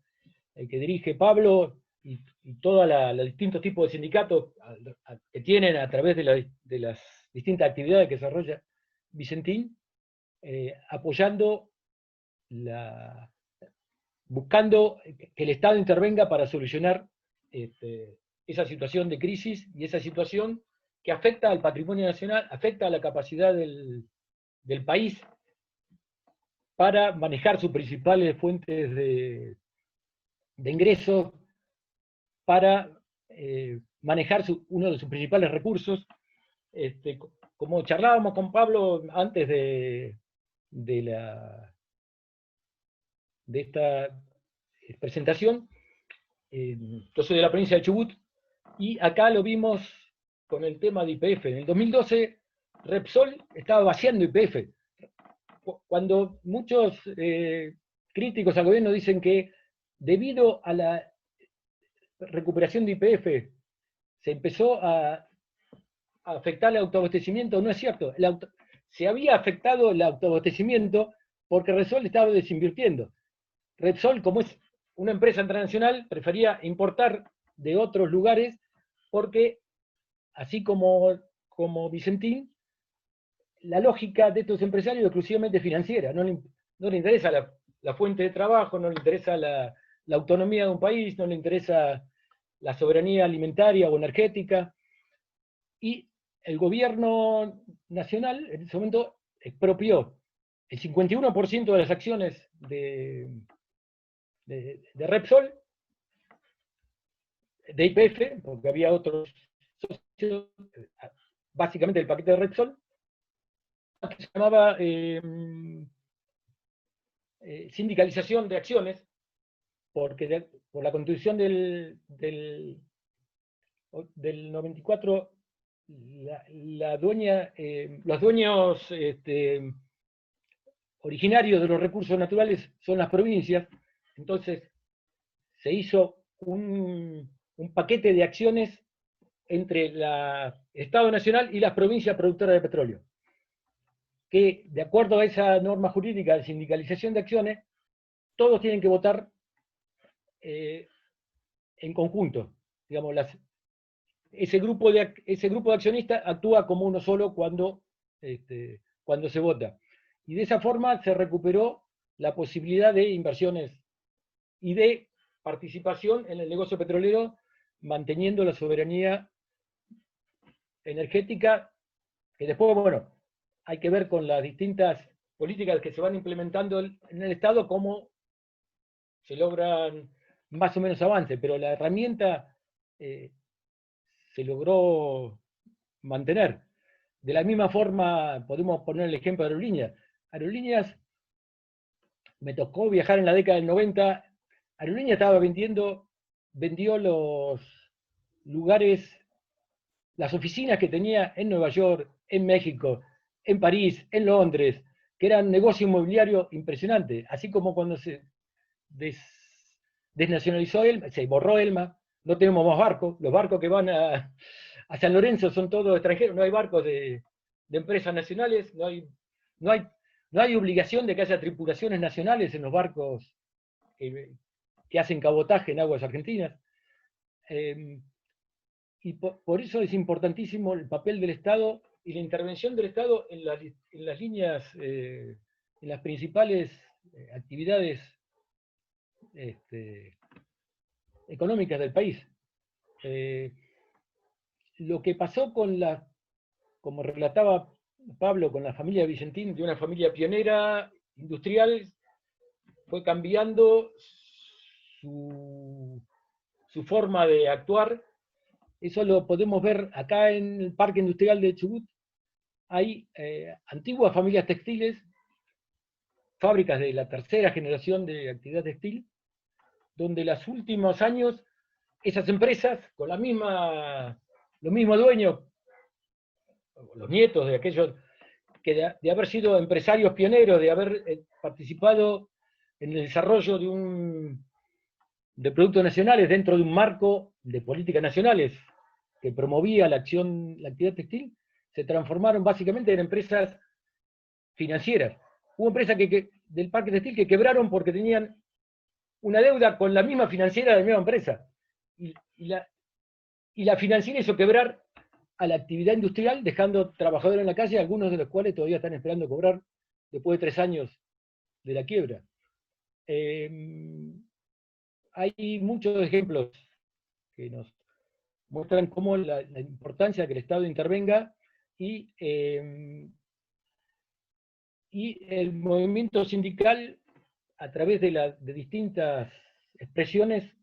el que dirige Pablo, y todos los distintos tipos de sindicatos que tienen a través de las distintas actividades que desarrolla Vicentín, apoyando, buscando que el Estado intervenga para solucionar esa situación de crisis y esa situación que afecta al patrimonio nacional, afecta a la capacidad del país para manejar sus principales fuentes de ingresos, para manejar uno de sus principales recursos. Como charlábamos con Pablo antes de esta presentación, yo soy de la provincia de Chubut, y acá lo vimos con el tema de YPF. En el 2012, Repsol estaba vaciando YPF. Cuando muchos críticos al gobierno dicen que debido a la recuperación de YPF se empezó a afectar el autoabastecimiento, no es cierto. Se había afectado el autoabastecimiento porque Repsol estaba desinvirtiendo. Repsol, como es una empresa internacional, prefería importar de otros lugares porque, así como Vicentín, la lógica de estos empresarios es exclusivamente financiera. No le interesa la fuente de trabajo, no le interesa la autonomía de un país, no le interesa la soberanía alimentaria o energética. Y el gobierno nacional en ese momento expropió el 51% de las acciones de Repsol, de YPF, porque había otros socios, básicamente el paquete de Repsol, que se llamaba sindicalización de acciones, porque por la constitución del 94, los dueños originarios de los recursos naturales son las provincias. Entonces se hizo un paquete de acciones entre el Estado Nacional y las provincias productoras de petróleo, que de acuerdo a esa norma jurídica de sindicalización de acciones, todos tienen que votar en conjunto. Digamos, ese grupo de accionistas actúa como uno solo cuando se vota. Y de esa forma se recuperó la posibilidad de inversiones y de participación en el negocio petrolero, manteniendo la soberanía energética, que después, bueno, hay que ver con las distintas políticas que se van implementando en el Estado cómo se logran más o menos avances, pero la herramienta se logró mantener. De la misma forma, podemos poner el ejemplo de Aerolíneas. Aerolíneas, me tocó viajar en la década del 90, Aerolíneas vendió los lugares, las oficinas que tenía en Nueva York, en México, en París, en Londres, que eran negocio inmobiliario impresionante, así como cuando se desnacionalizó Elma, se borró Elma, no tenemos más barcos, los barcos que van a San Lorenzo son todos extranjeros, no hay barcos de empresas nacionales, no hay obligación de que haya tripulaciones nacionales en los barcos que hacen cabotaje en aguas argentinas. Y por eso es importantísimo el papel del Estado y la intervención del Estado en las líneas, en las principales actividades económicas del país. Lo que pasó como relataba Pablo, con la familia Vicentín, de una familia pionera, industrial, fue cambiando su forma de actuar. Eso lo podemos ver acá en el Parque Industrial de Chubut. Hay antiguas familias textiles, fábricas de la tercera generación de actividad textil, donde en los últimos años esas empresas, con los mismos dueños, los nietos de aquellos que de haber sido empresarios pioneros, de haber participado en el desarrollo de productos nacionales dentro de un marco de políticas nacionales que promovía la actividad textil, se transformaron básicamente en empresas financieras. Hubo empresas del parque textil que quebraron porque tenían una deuda con la misma financiera de la misma empresa. Y la financiera hizo quebrar a la actividad industrial, dejando trabajadores en la calle, algunos de los cuales todavía están esperando cobrar después de 3 años de la quiebra. Hay muchos ejemplos que nos muestran cómo la importancia de que el Estado intervenga y el movimiento sindical, a través de distintas expresiones,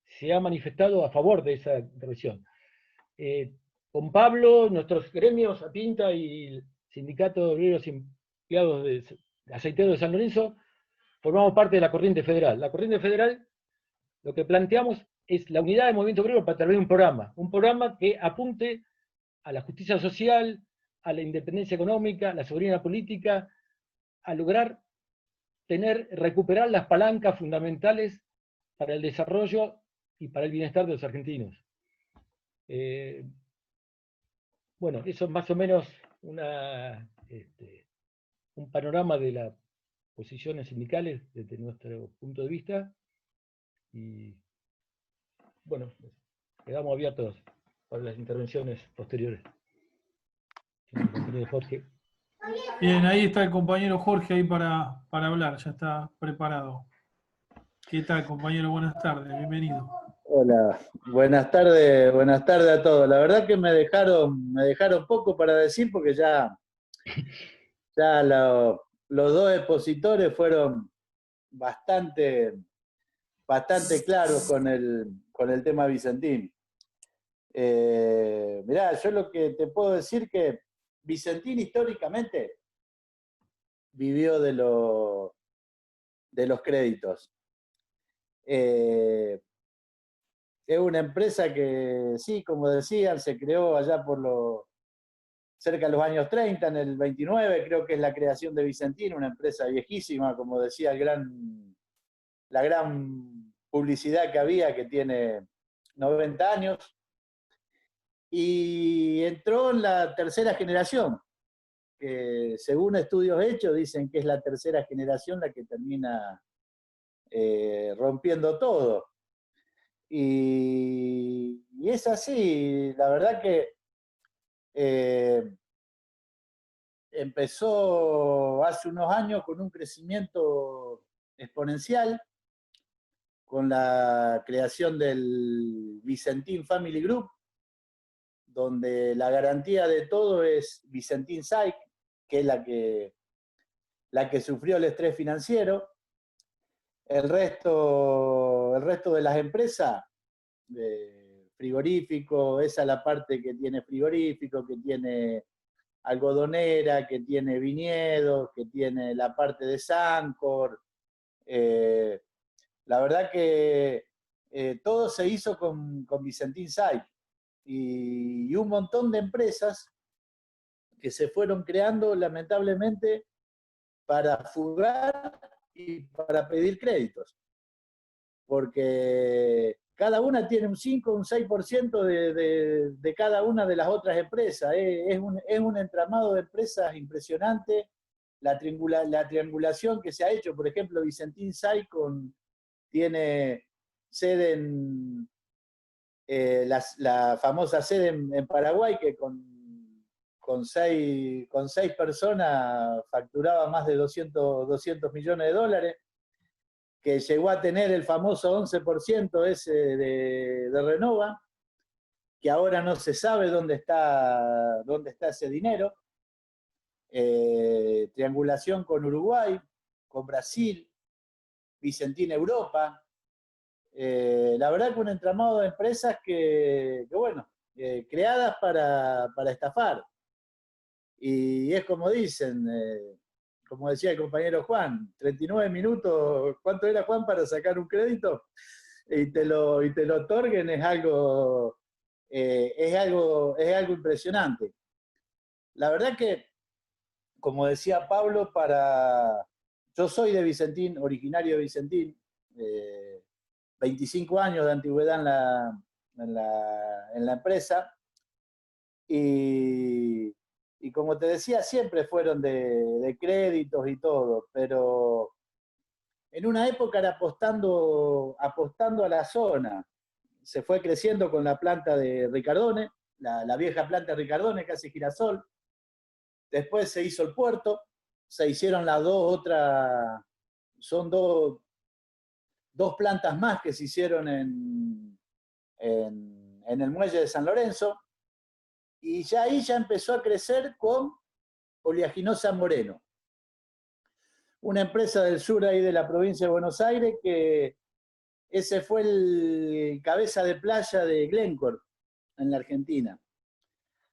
se ha manifestado a favor de esa intervención. Con Pablo, nuestros gremios, APINTA y el Sindicato de Obreros y Empleados de Aceiteros de San Lorenzo, formamos parte de la Corriente Federal. La Corriente Federal lo que planteamos es la unidad del movimiento obrero para través de un programa que apunte a la justicia social, a la independencia económica, a la soberanía política, a lograr recuperar las palancas fundamentales para el desarrollo y para el bienestar de los argentinos. Bueno, eso es más o menos un panorama de las posiciones sindicales desde nuestro punto de vista. Y bueno, quedamos abiertos para las intervenciones posteriores. Jorge. Bien, ahí está el compañero Jorge ahí para hablar, ya está preparado. ¿Qué tal, compañero? Buenas tardes, bienvenido. Hola, buenas tardes a todos. La verdad que me dejaron poco para decir porque ya los dos expositores fueron bastante claros con el tema Vicentín. Mirá, yo lo que te puedo decir que Vicentín históricamente vivió de los créditos. Es una empresa que, sí, como decían, se creó allá cerca de los años 30, en el 29, creo que es la creación de Vicentín, una empresa viejísima, como decía la gran publicidad que había, que tiene 90 años, y entró en la tercera generación, que según estudios hechos dicen que es la tercera generación la que termina rompiendo todo. Y es así, la verdad que empezó hace unos años con un crecimiento exponencial, con la creación del Vicentín Family Group, donde la garantía de todo es Vicentín SAIC, que es la que sufrió el estrés financiero. El resto de las empresas, frigorífico, esa es la parte que tiene frigorífico, que tiene algodonera, que tiene viñedos, que tiene la parte de Sancor. La verdad que todo se hizo con Vicentín SAIC y un montón de empresas que se fueron creando lamentablemente para fugar y para pedir créditos, porque cada una tiene un 5 o un 6% de cada una de las otras empresas. Es un entramado de empresas impresionante. La triangulación que se ha hecho, por ejemplo, Vicentín SAIC tiene sede la famosa sede en Paraguay, que con seis personas facturaba más de 200 millones de dólares, que llegó a tener el famoso 11% ese de Renova, que ahora no se sabe dónde está ese dinero. Triangulación con Uruguay, con Brasil, Vicentín Europa. La verdad que un entramado de empresas que bueno, creadas para estafar. Y es como dicen, como decía el compañero Juan, 39 minutos, ¿cuánto era, Juan, para sacar un crédito? Y te lo otorguen, es algo impresionante. La verdad que, como decía Pablo, yo soy de Vicentín, originario de Vicentín, 25 años de antigüedad en la empresa, y como te decía, siempre fueron de créditos y todo, pero en una época era apostando a la zona. Se fue creciendo con la planta de Ricardone, la vieja planta de Ricardone, casi Girasol. Después se hizo el puerto, se hicieron las dos plantas más que se hicieron en el muelle de San Lorenzo, y ya ahí ya empezó a crecer con Oleaginosa Moreno, una empresa del sur ahí de la provincia de Buenos Aires, que ese fue el cabeza de playa de Glencore en la Argentina.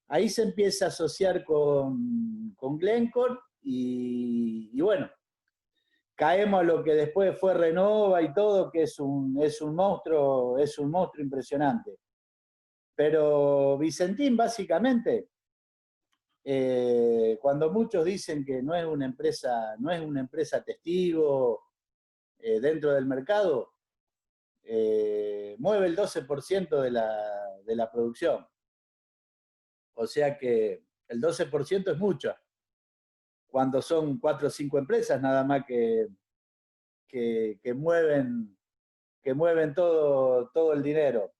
Ahí se empieza a asociar con Glencore y bueno, caemos a lo que después fue Renova y todo, que es un monstruo impresionante. Pero Vicentín, básicamente, cuando muchos dicen que no es una empresa testigo dentro del mercado, mueve el 12% de la producción. O sea que el 12% es mucho, cuando son 4 o 5 empresas nada más que mueven todo el dinero.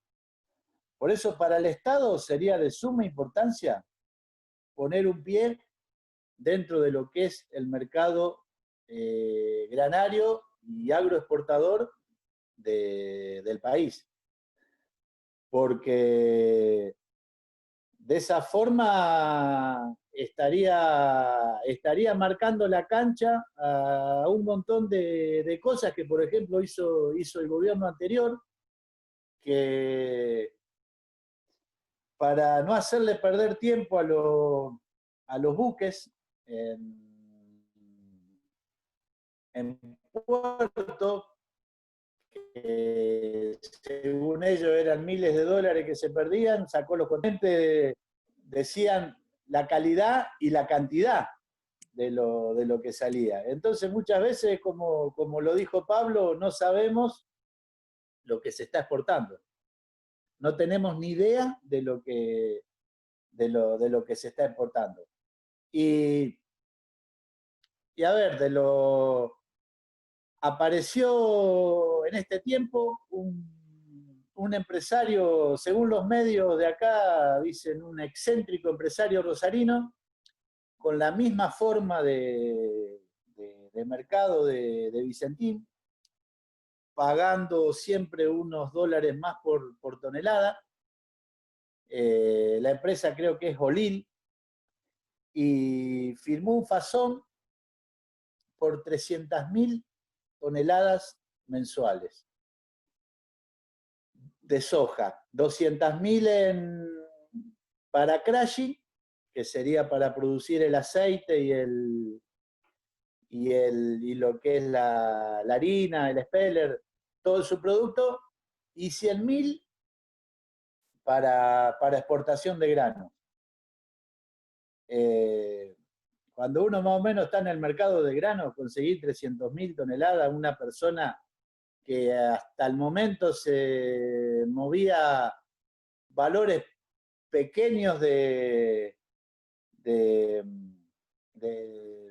Por eso para el Estado sería de suma importancia poner un pie dentro de lo que es el mercado granario y agroexportador del país. Porque de esa forma estaría marcando la cancha a un montón de cosas que, por ejemplo, hizo el gobierno anterior, que para no hacerle perder tiempo a los buques en puerto, que según ellos eran miles de dólares que se perdían, sacó los contenentes, decían la calidad y la cantidad de lo que salía. Entonces muchas veces, como lo dijo Pablo, no sabemos lo que se está exportando. No tenemos ni idea de lo que se está exportando. Y a ver, apareció en este tiempo un empresario, según los medios de acá, dicen un excéntrico empresario rosarino, con la misma forma de mercado de Vicentín, pagando siempre unos dólares más por tonelada. La empresa creo que es Olil, y firmó un fasón por 300.000 toneladas mensuales de soja, 200.000 para crushing, que sería para producir el aceite y lo que es la harina, el speller, todo su producto, y 100.000 para exportación de grano. Cuando uno más o menos está en el mercado de grano, conseguir 300.000 toneladas, una persona que hasta el momento se movía valores pequeños de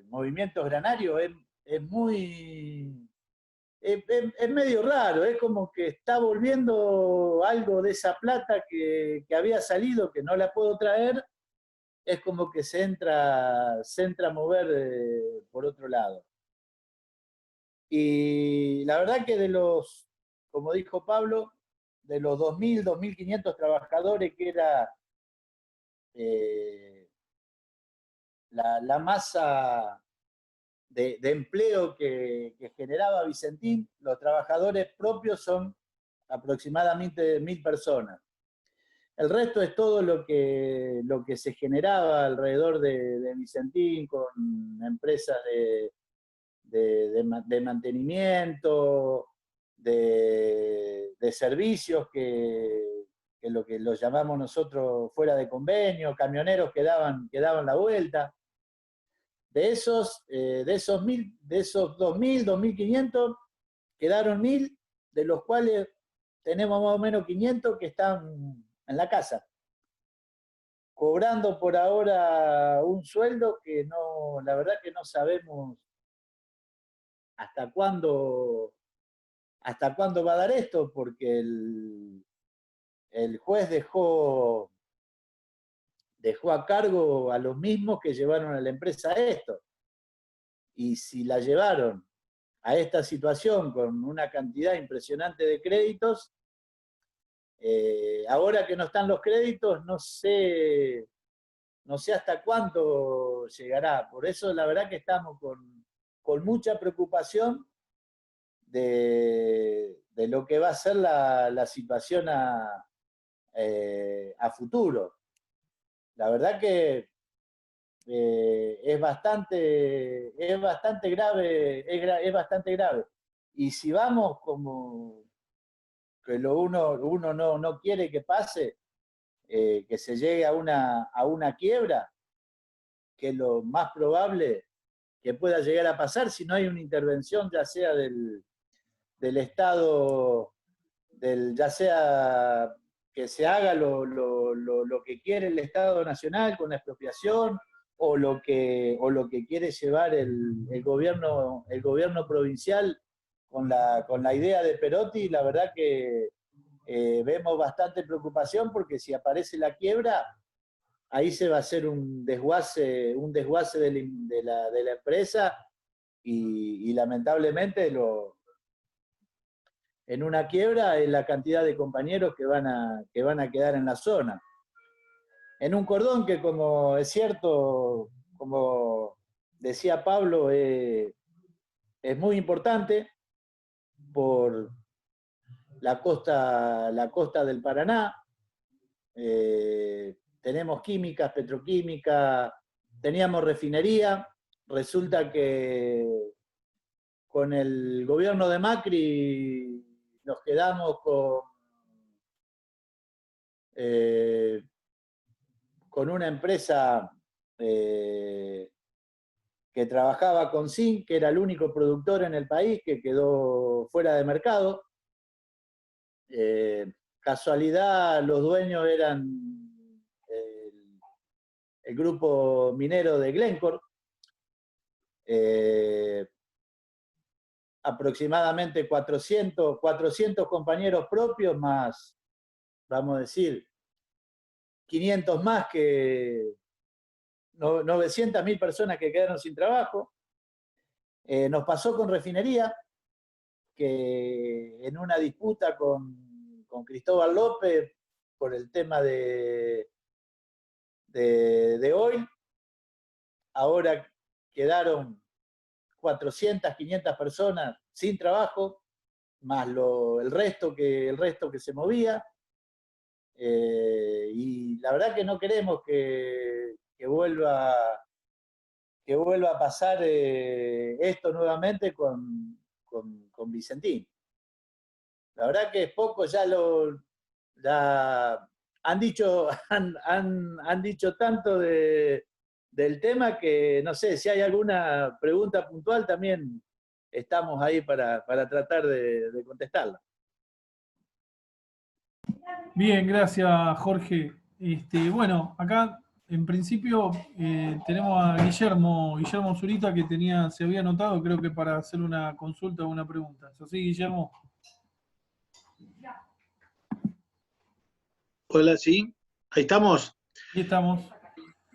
movimientos granarios, es medio raro, es como que está volviendo algo de esa plata que había salido, que no la puedo traer, es como que se entra a mover por otro lado. Y la verdad que como dijo Pablo, de los 2.000, 2.500 trabajadores que era la masa de empleo que generaba Vicentín, los trabajadores propios son aproximadamente 1.000 personas. El resto es todo lo que se generaba alrededor de Vicentín, con empresas de mantenimiento, de servicios, que lo que los llamamos nosotros fuera de convenio, camioneros que daban la vuelta. De esos 2.000, 2.500, quedaron 1.000, de los cuales tenemos más o menos 500 que están en la casa, cobrando por ahora un sueldo que la verdad que no sabemos hasta cuándo va a dar esto, porque el juez dejó a cargo a los mismos que llevaron a la empresa a esto. Y si la llevaron a esta situación con una cantidad impresionante de créditos, ahora que no están los créditos, no sé hasta cuánto llegará. Por eso la verdad que estamos con mucha preocupación de lo que va a ser la situación a futuro. La verdad que es bastante grave, es bastante grave. Y si vamos como que uno no quiere que pase, que se llegue a una quiebra, que es lo más probable que pueda llegar a pasar si no hay una intervención, ya sea del Estado, ya sea que se haga lo que quiere el Estado Nacional con la expropiación, o lo que quiere llevar el gobierno provincial con la idea de Perotti. La verdad que vemos bastante preocupación, porque si aparece la quiebra, ahí se va a hacer un desguace de la empresa, y lamentablemente en una quiebra es la cantidad de compañeros que van a quedar en la zona. En un cordón que, como es cierto, como decía Pablo, es muy importante por la costa del Paraná. Tenemos químicas, petroquímica, teníamos refinería. Resulta que con el gobierno de Macri nos quedamos con una empresa que trabajaba con zinc, que era el único productor en el país, que quedó fuera de mercado. Casualidad, los dueños eran el grupo minero de Glencore. Aproximadamente 400 compañeros propios, más, vamos a decir, 500 más, que 900.000 personas que quedaron sin trabajo. Nos pasó con refinería, que en una disputa con Cristóbal López por el tema de oil, ahora quedaron 400, 500 personas sin trabajo, más el resto que se movía. Y la verdad que no queremos que vuelva a pasar esto nuevamente con Vicentín. La verdad que es poco, ya han dicho tanto del tema, que no sé, si hay alguna pregunta puntual también estamos ahí para tratar de contestarla. Bien, gracias, Jorge. Bueno, acá en principio tenemos a Guillermo Zurita, que se había anotado, creo que para hacer una consulta o una pregunta. ¿Es así, Guillermo? Hola, sí. Ahí estamos. Ahí estamos.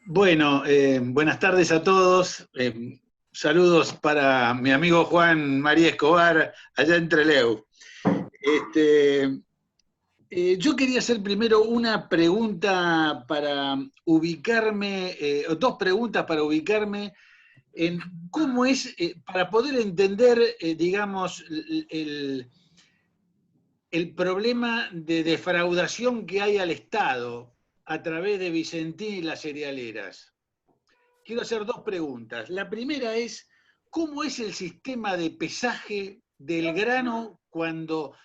Bueno, buenas tardes a todos. Saludos para mi amigo Juan María Escobar, allá en Trelew. Yo quería hacer primero una pregunta para ubicarme, o dos preguntas para ubicarme en cómo es, para poder entender, digamos, el problema de defraudación que hay al Estado a través de Vicentín y las cerealeras. Quiero hacer dos preguntas. La primera es, ¿cómo es el sistema de pesaje del grano cuando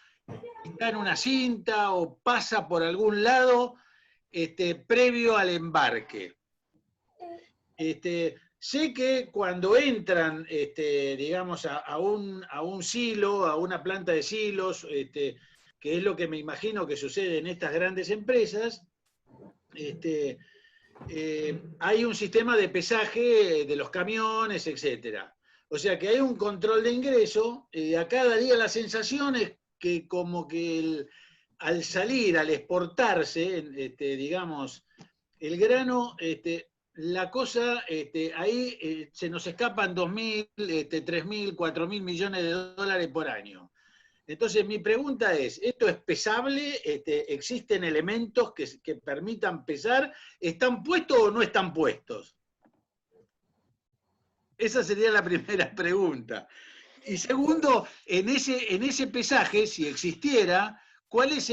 está en una cinta o pasa por algún lado previo al embarque? Sé que cuando entran, digamos, a un silo, a una planta de silos, que es lo que me imagino que sucede en estas grandes empresas, hay un sistema de pesaje de los camiones, etc. O sea que hay un control de ingreso. A cada día la sensación es que como que al salir, al exportarse, digamos, el grano, la cosa, ahí se nos escapan 2.000, 3.000, 4.000 millones de dólares por año. Entonces, mi pregunta es, ¿esto es pesable? ¿Existen elementos que permitan pesar? ¿Están puestos o no están puestos? Esa sería la primera pregunta. Y segundo, en ese pesaje, si existiera, ¿cuál es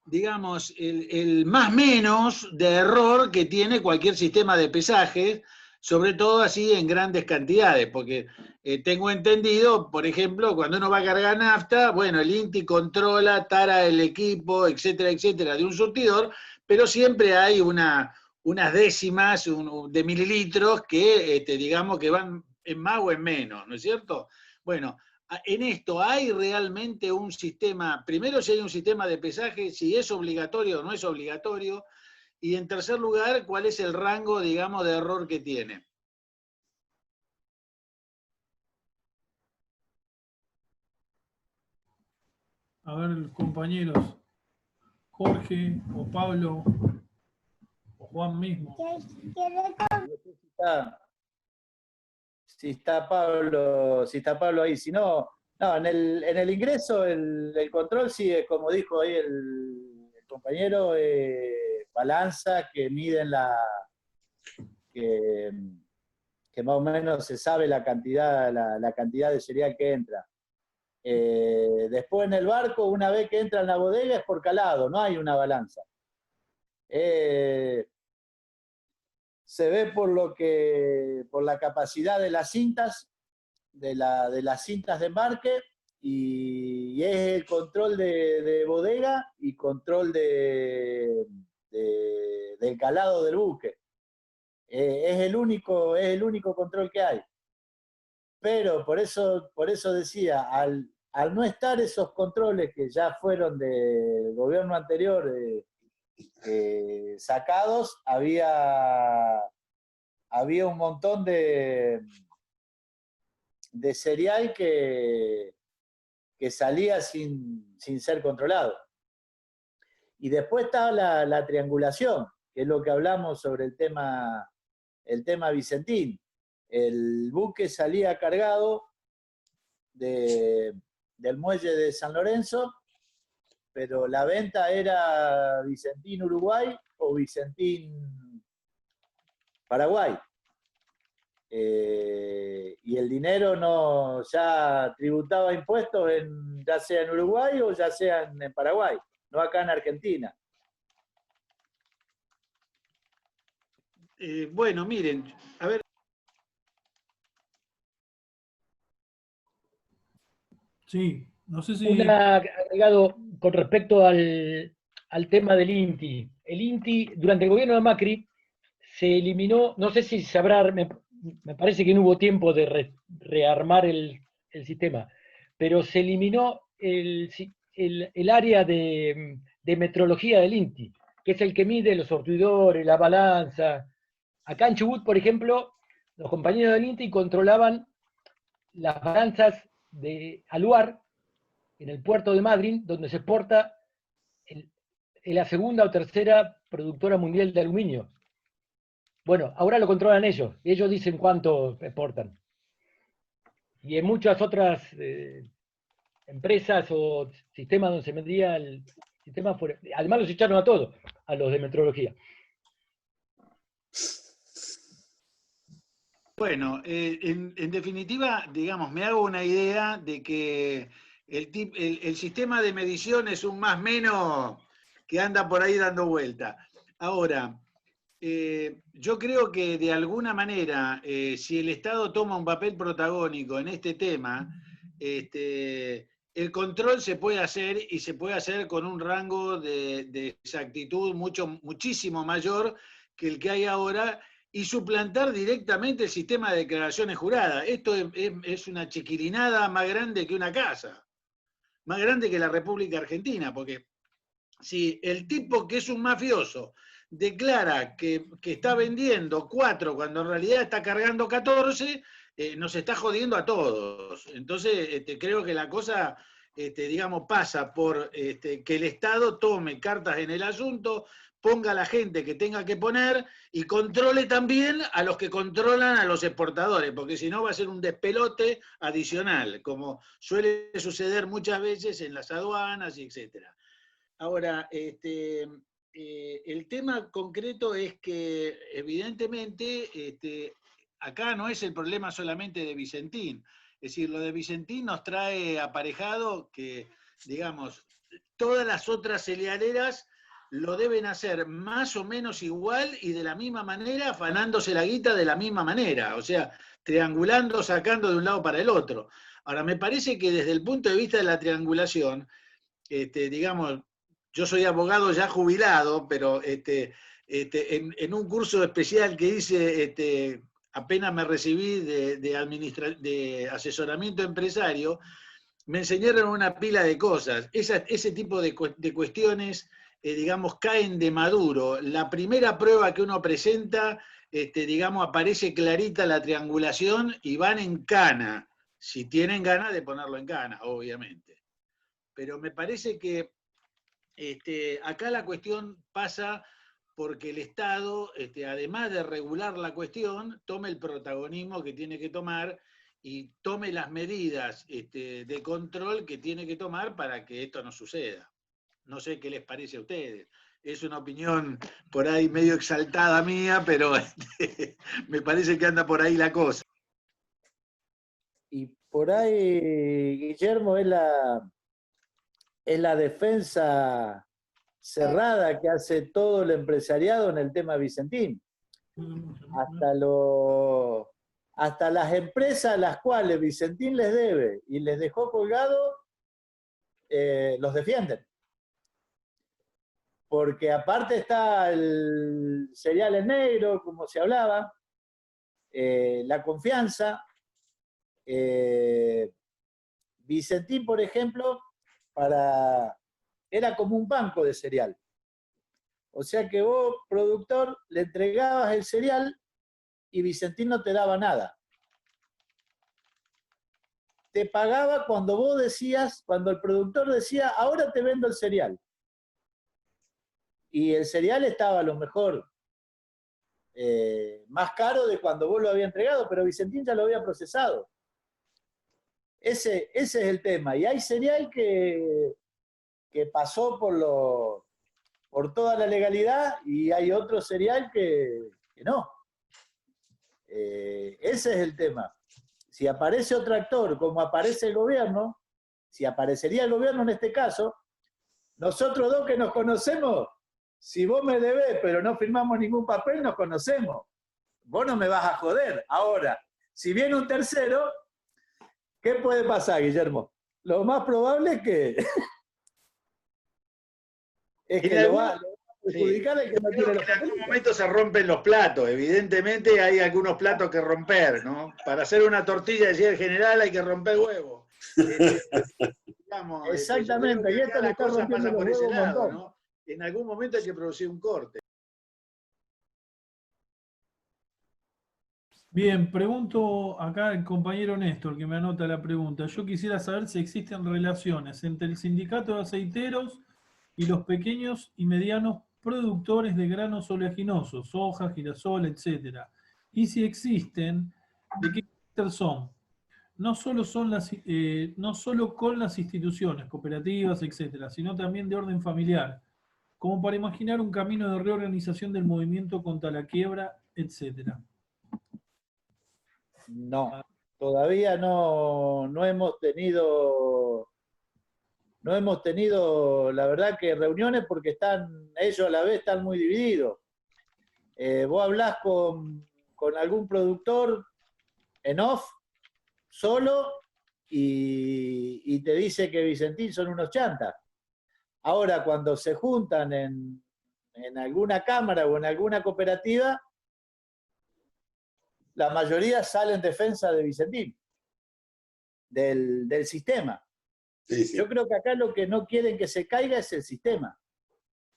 digamos, el más menos de error que tiene cualquier sistema de pesaje, sobre todo así en grandes cantidades, porque tengo entendido, por ejemplo, cuando uno va a cargar nafta, bueno, el INTI controla, tara el equipo, etcétera, etcétera, de un surtidor, pero siempre hay unas décimas de mililitros que, digamos, que van en más o en menos, ¿no es cierto? Bueno, en esto, ¿hay realmente un sistema? Primero, si hay un sistema de pesaje, si es obligatorio o no es obligatorio. Y en tercer lugar, ¿cuál es el rango, digamos, de error que tiene? A ver, compañeros, Jorge o Pablo o Juan mismo. Si está Pablo ahí, si no, no, en el ingreso el control sigue, como dijo ahí el compañero, balanza que miden que, que más o menos se sabe la cantidad de cereal que entra. Después en el barco, una vez que entra en la bodega es por calado, no hay una balanza. Se ve por la capacidad de las cintas, de las cintas de embarque, y es el control de bodega y control del calado del buque. Es el único control que hay. Pero por eso decía, al no estar esos controles que ya fueron del gobierno anterior sacados, había un montón de cereal que salía sin ser controlado. Y después está la triangulación, que es lo que hablamos sobre el tema Vicentín. El buque salía cargado del muelle de San Lorenzo, pero la venta era Vicentín Uruguay o Vicentín Paraguay. Y el dinero ya tributaba impuestos ya sea en Uruguay o ya sea en Paraguay, no acá en Argentina. Bueno, miren, a ver. Sí, no sé si... Un agregado con respecto al tema del INTI. El INTI, durante el gobierno de Macri, se eliminó, no sé si se habrá, me parece que no hubo tiempo de rearmar el sistema, pero se eliminó el área de metrología del INTI, que es el que mide los surtidores, la balanza. Acá en Chubut, por ejemplo, los compañeros del INTI controlaban las balanzas de Aluar en el puerto de Madryn, donde se exporta la segunda o tercera productora mundial de aluminio. Bueno, ahora lo controlan ellos. Ellos dicen cuánto exportan. Y en muchas otras empresas o sistemas donde se medía el sistema, además los echaron a todos, a los de metrología. Bueno, en definitiva, digamos, me hago una idea de que el sistema de medición es un más menos que anda por ahí dando vuelta. Ahora, yo creo que de alguna manera, si el Estado toma un papel protagónico en este tema, el control se puede hacer y se puede hacer con un rango de exactitud muchísimo mayor que el que hay ahora, y suplantar directamente el sistema de declaraciones juradas. Esto es una chiquilinada más grande que una casa, más grande que la República Argentina, porque si el tipo que es un mafioso declara que está vendiendo 4 cuando en realidad está cargando 14, nos está jodiendo a todos. Entonces, creo que la cosa, digamos, pasa por que el Estado tome cartas en el asunto, ponga a la gente que tenga que poner y controle también a los que controlan a los exportadores, porque si no va a ser un despelote adicional, como suele suceder muchas veces en las aduanas y etcétera. Ahora, el tema concreto es que evidentemente acá no es el problema solamente de Vicentín. Es decir, lo de Vicentín nos trae aparejado que digamos, todas las otras cerealeras lo deben hacer más o menos igual y de la misma manera, afanándose la guita de la misma manera, o sea, triangulando, sacando de un lado para el otro. Ahora, me parece que desde el punto de vista de la triangulación, digamos, yo soy abogado ya jubilado, pero en un curso especial que hice, apenas me recibí de asesoramiento empresario, me enseñaron una pila de cosas. Ese tipo de cuestiones, digamos, caen de maduro. La primera prueba que uno presenta, digamos, aparece clarita la triangulación y van en cana, si tienen ganas de ponerlo en cana, obviamente. Pero me parece que acá la cuestión pasa porque el Estado, además de regular la cuestión, tome el protagonismo que tiene que tomar y tome las medidas de control que tiene que tomar para que esto no suceda. No sé qué les parece a ustedes. Es una opinión por ahí medio exaltada mía, pero me parece que anda por ahí la cosa. Y por ahí, Guillermo, es la defensa cerrada que hace todo el empresariado en el tema Vicentín. Hasta las empresas a las cuales Vicentín les debe y les dejó colgado, los defienden. Porque aparte está el cereal en negro, como se hablaba, la confianza. Vicentín, por ejemplo, era como un banco de cereal. O sea que vos, productor, le entregabas el cereal y Vicentín no te daba nada. Te pagaba cuando vos decías, cuando el productor decía, ahora te vendo el cereal. Y el cereal estaba a lo mejor más caro de cuando vos lo habías entregado, pero Vicentín ya lo había procesado. Ese es el tema. Y hay cereal que pasó por toda la legalidad y hay otro cereal que no. Ese es el tema. Si aparece otro actor, como aparece el gobierno, si aparecería el gobierno en este caso, nosotros dos que nos conocemos, si vos me debés pero no firmamos ningún papel, nos conocemos. Vos no me vas a joder. Ahora, si viene un tercero, ¿qué puede pasar, Guillermo? Lo más probable es que lo va a perjudicar el que no tiene los papeles. En algún momento se rompen los platos. Evidentemente hay algunos platos que romper, ¿no? Para hacer una tortilla, decía el general, hay que romper huevos. Digamos, exactamente, y esto le está rompiendo los huevos un montón. ¿no? En algún momento hay que producir un corte. Bien, pregunto acá al compañero Néstor, que me anota la pregunta. Yo quisiera saber si existen relaciones entre el sindicato de aceiteros y los pequeños y medianos productores de granos oleaginosos, soja, girasol, etc. Y si existen, ¿de qué carácter son? No solo con las instituciones, cooperativas, etc., sino también de orden familiar, como para imaginar un camino de reorganización del movimiento contra la quiebra, etc. No, todavía no hemos tenido, la verdad que reuniones porque ellos a la vez están muy divididos. Vos hablás con algún productor en off, solo, y te dice que Vicentín son unos chantas. Ahora, cuando se juntan en alguna cámara o en alguna cooperativa, la mayoría sale en defensa de Vicentín, del sistema. Sí, sí. Yo creo que acá lo que no quieren que se caiga es el sistema.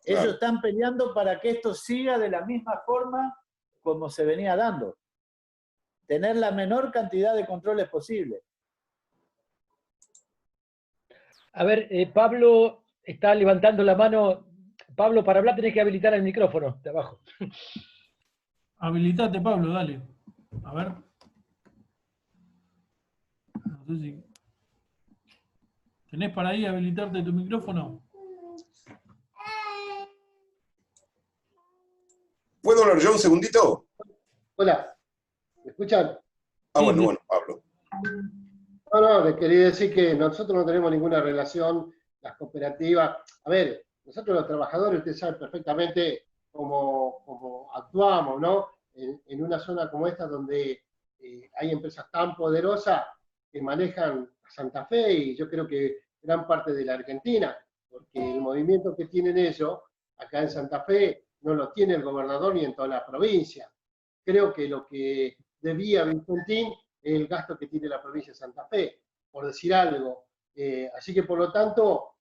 Claro. Ellos están peleando para que esto siga de la misma forma como se venía dando. Tener la menor cantidad de controles posible. A ver, Pablo está levantando la mano. Pablo, para hablar tenés que habilitar el micrófono de abajo. Habilitate, Pablo, dale. A ver. No sé si... ¿Tenés para ahí habilitarte tu micrófono? ¿Puedo hablar yo un segundito? Hola, ¿me escuchan? Ah, bueno, Pablo. No, le quería decir que nosotros no tenemos ninguna relación las cooperativas. A ver, nosotros los trabajadores, ustedes saben perfectamente cómo actuamos, ¿no? En una zona como esta donde hay empresas tan poderosas que manejan a Santa Fe y yo creo que gran parte de la Argentina, porque el movimiento que tienen ellos acá en Santa Fe no lo tiene el gobernador ni en toda la provincia. Creo que lo que debía Vicentín es el gasto que tiene la provincia de Santa Fe, por decir algo. Así que, por lo tanto,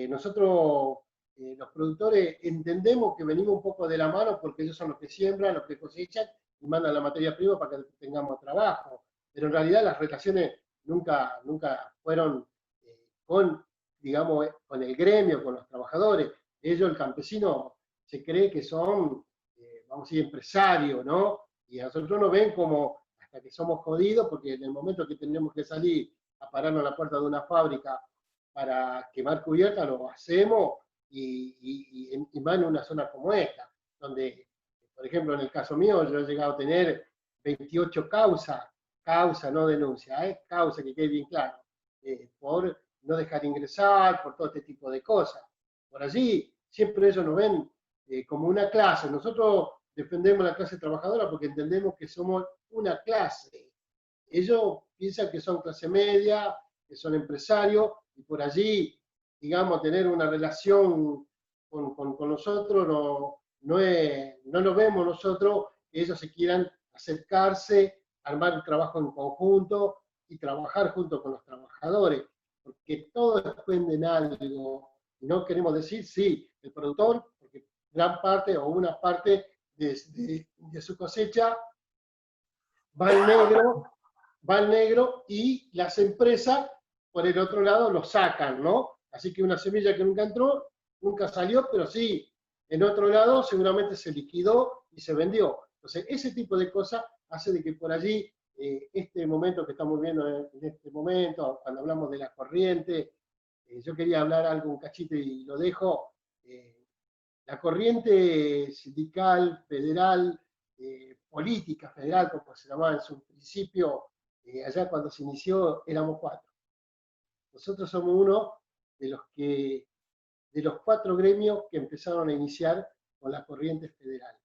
nosotros, los productores, entendemos que venimos un poco de la mano porque ellos son los que siembran, los que cosechan y mandan la materia prima para que tengamos trabajo. Pero en realidad las relaciones nunca fueron con, digamos, con el gremio, con los trabajadores. Ellos, el campesino, se cree que son, vamos a decir, empresarios, ¿no? Y a nosotros nos ven como hasta que somos jodidos, porque en el momento que tenemos que salir a pararnos a la puerta de una fábrica para quemar cubierta, lo hacemos, y más en una zona como esta, donde, por ejemplo, en el caso mío, yo he llegado a tener 28 causas, no denuncia, causa, que quede bien claro, por no dejar ingresar, por todo este tipo de cosas. Por allí, siempre ellos nos ven como una clase. Nosotros defendemos la clase trabajadora porque entendemos que somos una clase. Ellos piensan que son clase media, que son empresarios, y por allí, digamos, tener una relación con nosotros no lo vemos nosotros, que ellos se quieran acercarse, armar un trabajo en conjunto y trabajar junto con los trabajadores, porque todos dependen de algo. Y no queremos decir, sí, el productor, porque gran parte o una parte de su cosecha va al negro y las empresas, por el otro lado, lo sacan, ¿no? Así que una semilla que nunca entró, nunca salió, pero sí, en otro lado seguramente se liquidó y se vendió. Entonces, ese tipo de cosas hace de que por allí, este momento que estamos viendo en este momento, cuando hablamos de la corriente, yo quería hablar algo, un cachito, y lo dejo. La corriente sindical, federal, política federal, como se llamaba en su principio, allá cuando se inició, éramos 4. Nosotros somos uno de los 4 gremios que empezaron a iniciar con la corriente federal.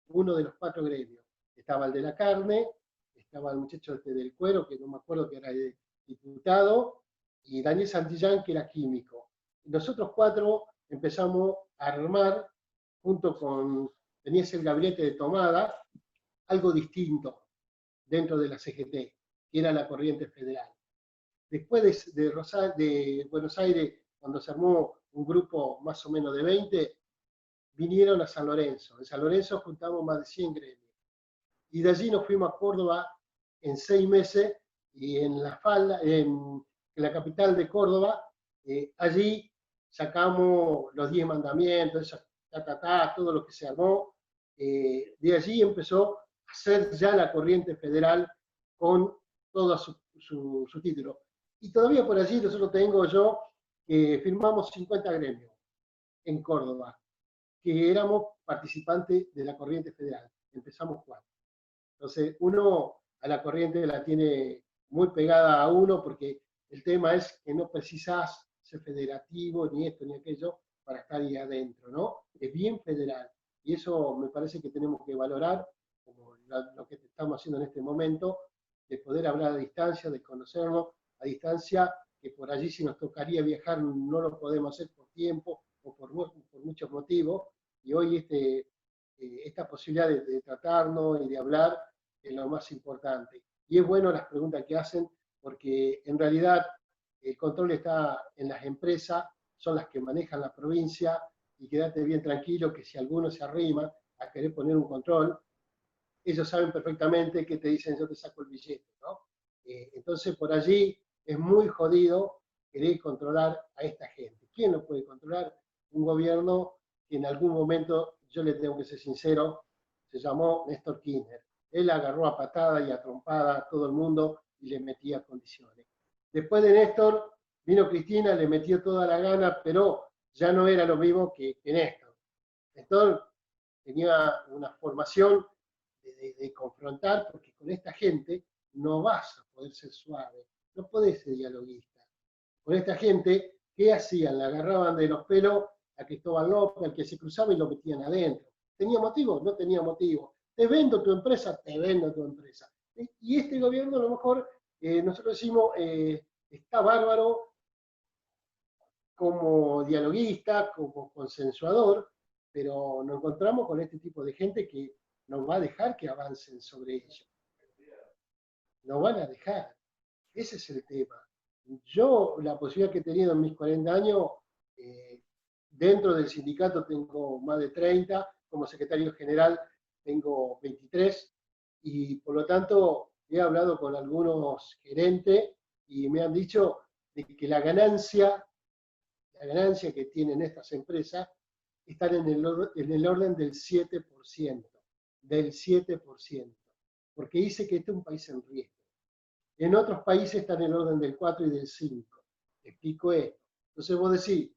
Uno de los 4 gremios. Estaba el de la carne, estaba el muchacho del cuero, que no me acuerdo que era diputado, y Daniel Santillán, que era químico. Y nosotros 4 empezamos a armar, junto con, tenías el gabinete de Tomada, algo distinto dentro de la CGT, que era la corriente federal. Después de Buenos Aires, cuando se armó un grupo más o menos de 20, vinieron a San Lorenzo. En San Lorenzo juntamos más de 100 gremios. Y de allí nos fuimos a Córdoba en 6 meses, y en la capital de Córdoba, allí sacamos los 10 mandamientos, todo lo que se armó. De allí empezó a ser ya la corriente federal con todo su título. Y todavía por allí nosotros firmamos 50 gremios en Córdoba, que éramos participantes de la corriente federal. Empezamos 4. Entonces, uno a la corriente la tiene muy pegada a uno, porque el tema es que no precisas ser federativo, ni esto ni aquello, para estar ahí adentro, ¿no? Es bien federal. Y eso me parece que tenemos que valorar, como lo que estamos haciendo en este momento, de poder hablar a distancia, de conocernos a distancia, que por allí si nos tocaría viajar no lo podemos hacer por tiempo o por muchos motivos, y hoy esta posibilidad de tratarnos y de hablar es lo más importante. Y es bueno las preguntas que hacen, porque en realidad el control está en las empresas, son las que manejan la provincia, y quédate bien tranquilo que si alguno se arrima a querer poner un control, ellos saben perfectamente que te dicen yo te saco el billete, ¿no? Entonces por allí es muy jodido querer controlar a esta gente. ¿Quién lo puede controlar? Un gobierno que en algún momento, yo le tengo que ser sincero, se llamó Néstor Kirchner. Él agarró a patada y a trompada a todo el mundo y le metía condiciones. Después de Néstor vino Cristina, le metió toda la gana, pero ya no era lo mismo que Néstor. Néstor tenía una formación de confrontar, porque con esta gente no vas a poder ser suave, no podés ser dialoguista. Con esta gente ¿qué hacían? Le agarraban de los pelos a Cristóbal López, al que se cruzaba y lo metían adentro. ¿Tenía motivo? No tenía motivo. Te vendo tu empresa, te vendo tu empresa. Y este gobierno a lo mejor, nosotros decimos, está bárbaro como dialoguista, como consensuador, pero nos encontramos con este tipo de gente que no va a dejar que avancen sobre ello. No van a dejar. Ese es el tema. Yo, la posibilidad que he tenido en mis 40 años, dentro del sindicato tengo más de 30, como secretario general tengo 23, y por lo tanto he hablado con algunos gerentes y me han dicho de que la ganancia que tienen estas empresas están en el orden del 7%, porque dice que este es un país en riesgo. En otros países están en el orden del 4 y del 5. Explico esto. Entonces vos decís,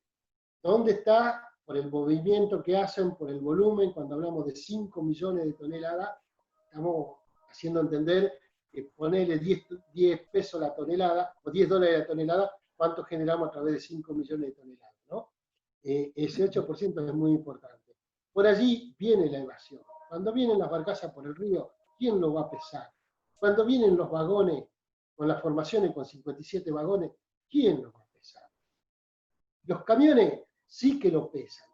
¿dónde está? Por el movimiento que hacen, por el volumen, cuando hablamos de 5 millones de toneladas, estamos haciendo entender que ponerle 10 pesos la tonelada, o 10 dólares la tonelada, ¿cuánto generamos a través de 5 millones de toneladas? ¿No? Ese 8% es muy importante. Por allí viene la evasión. Cuando vienen las barcazas por el río, ¿quién lo va a pesar? Cuando vienen los vagones, con las formaciones, con 57 vagones, ¿quién lo va a pesar? Los camiones sí que lo pesan.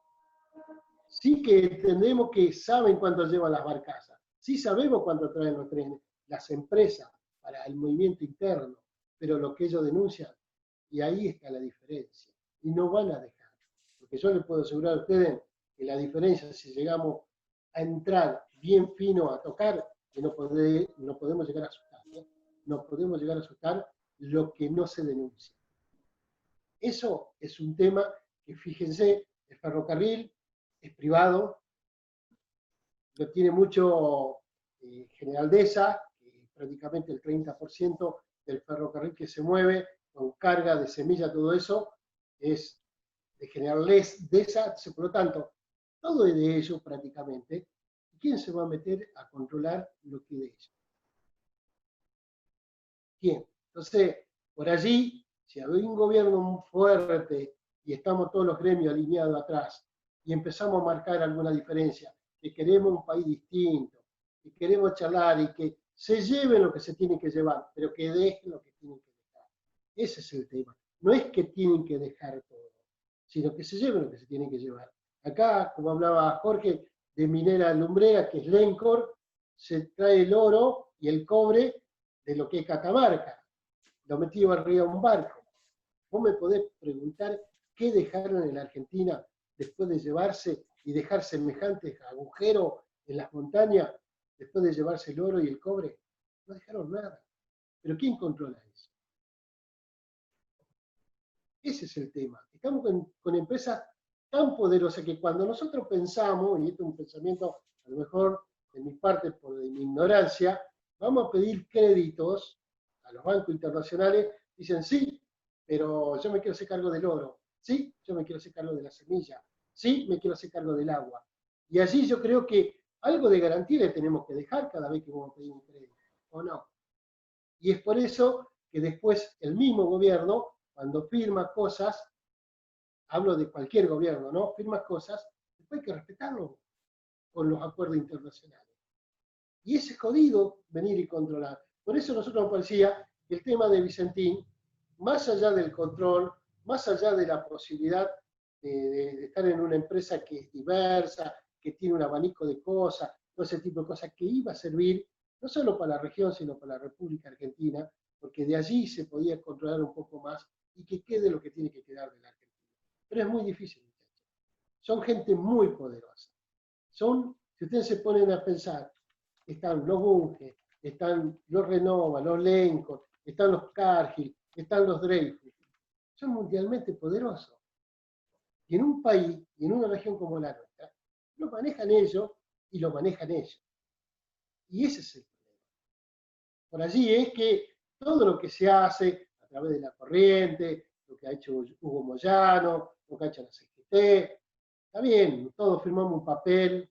Sí que entendemos que saben cuánto llevan las barcazas. Sí sabemos cuánto traen los trenes, las empresas, para el movimiento interno. Pero lo que ellos denuncian, y ahí está la diferencia. Y no van a dejar. Porque yo les puedo asegurar a ustedes que la diferencia, si llegamos a entrar bien fino a tocar, que no podemos llegar a asustar. No podemos llegar a asustar lo que no se denuncia. Eso es un tema que, fíjense, el ferrocarril es privado, lo tiene mucho General Deza, prácticamente el 30% del ferrocarril que se mueve con carga de semilla, todo eso, es de General Deza, por lo tanto, todo es de ellos prácticamente. ¿Quién se va a meter a controlar lo que es de ellos? ¿Quién? Entonces, por allí, si hay un gobierno muy fuerte y estamos todos los gremios alineados atrás y empezamos a marcar alguna diferencia, que queremos un país distinto, que queremos charlar y que se lleven lo que se tiene que llevar, pero que dejen lo que tienen que dejar. Ese es el tema. No es que tienen que dejar todo, sino que se lleven lo que se tienen que llevar. Acá, como hablaba Jorge, de minera lumbrera, que es Lencor, se trae el oro y el cobre de lo que es Catamarca, lo metido arriba de un barco. Vos me podés preguntar qué dejaron en la Argentina después de llevarse y dejar semejantes agujeros en las montañas, después de llevarse el oro y el cobre. No dejaron nada. ¿Pero quién controla eso? Ese es el tema. Estamos con empresas tan poderosas que cuando nosotros pensamos, y esto es un pensamiento a lo mejor de mi parte por mi ignorancia, vamos a pedir créditos a los bancos internacionales, dicen sí, pero yo me quiero hacer cargo del oro, sí, yo me quiero hacer cargo de la semilla, sí, me quiero hacer cargo del agua. Y allí yo creo que algo de garantía le tenemos que dejar cada vez que vamos a pedir un crédito, ¿o no? Y es por eso que después el mismo gobierno, cuando firma cosas, hablo de cualquier gobierno, ¿no? Firma cosas, después hay que respetarlo con los acuerdos internacionales. Y es jodido venir y controlar. Por eso nosotros nos parecía que el tema de Vicentín, más allá del control, más allá de la posibilidad de estar en una empresa que es diversa, que tiene un abanico de cosas, todo ese tipo de cosas, que iba a servir no solo para la región, sino para la República Argentina, porque de allí se podía controlar un poco más y que quede lo que tiene que quedar de la Argentina. Pero es muy difícil, muchachos. Son gente muy poderosa. Si ustedes se ponen a pensar, están los Bunge, están los Renova, los Lencor, están los Cargill, están los Dreyfus. Son mundialmente poderosos. Y en un país, y en una región como la nuestra, lo manejan ellos y lo manejan ellos. Y ese es el problema. Por allí es que todo lo que se hace a través de la corriente, lo que ha hecho Hugo Moyano, lo que ha hecho la CGT, está bien, todos firmamos un papel,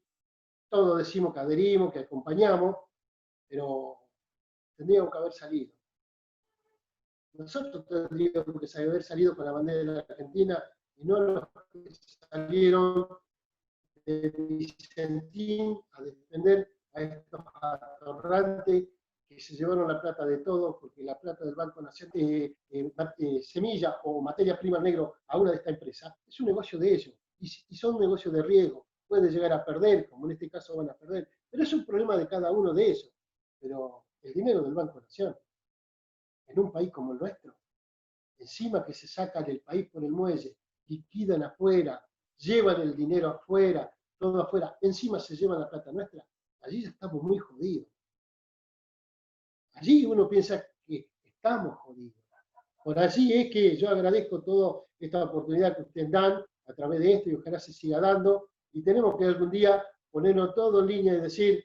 todos decimos que adherimos, que acompañamos, pero tendríamos que haber salido. Nosotros tendríamos que haber salido con la bandera de la Argentina y no los que salieron de Vicentín a defender a estos atorrantes que se llevaron la plata de todos, porque la plata del Banco Nacional, semilla o materia prima negro a una de estas empresas, es un negocio de ellos, y son negocios de riesgo, pueden llegar a perder, como en este caso van a perder, pero es un problema de cada uno de ellos. Pero el dinero del Banco Nación, en un país como el nuestro, encima que se sacan el país por el muelle, liquidan afuera, llevan el dinero afuera, todo afuera, encima se llevan la plata nuestra, allí ya estamos muy jodidos. Allí uno piensa que estamos jodidos. Por allí es que yo agradezco toda esta oportunidad que ustedes dan a través de esto y ojalá se siga dando, y tenemos que algún día ponernos todo en línea y decir,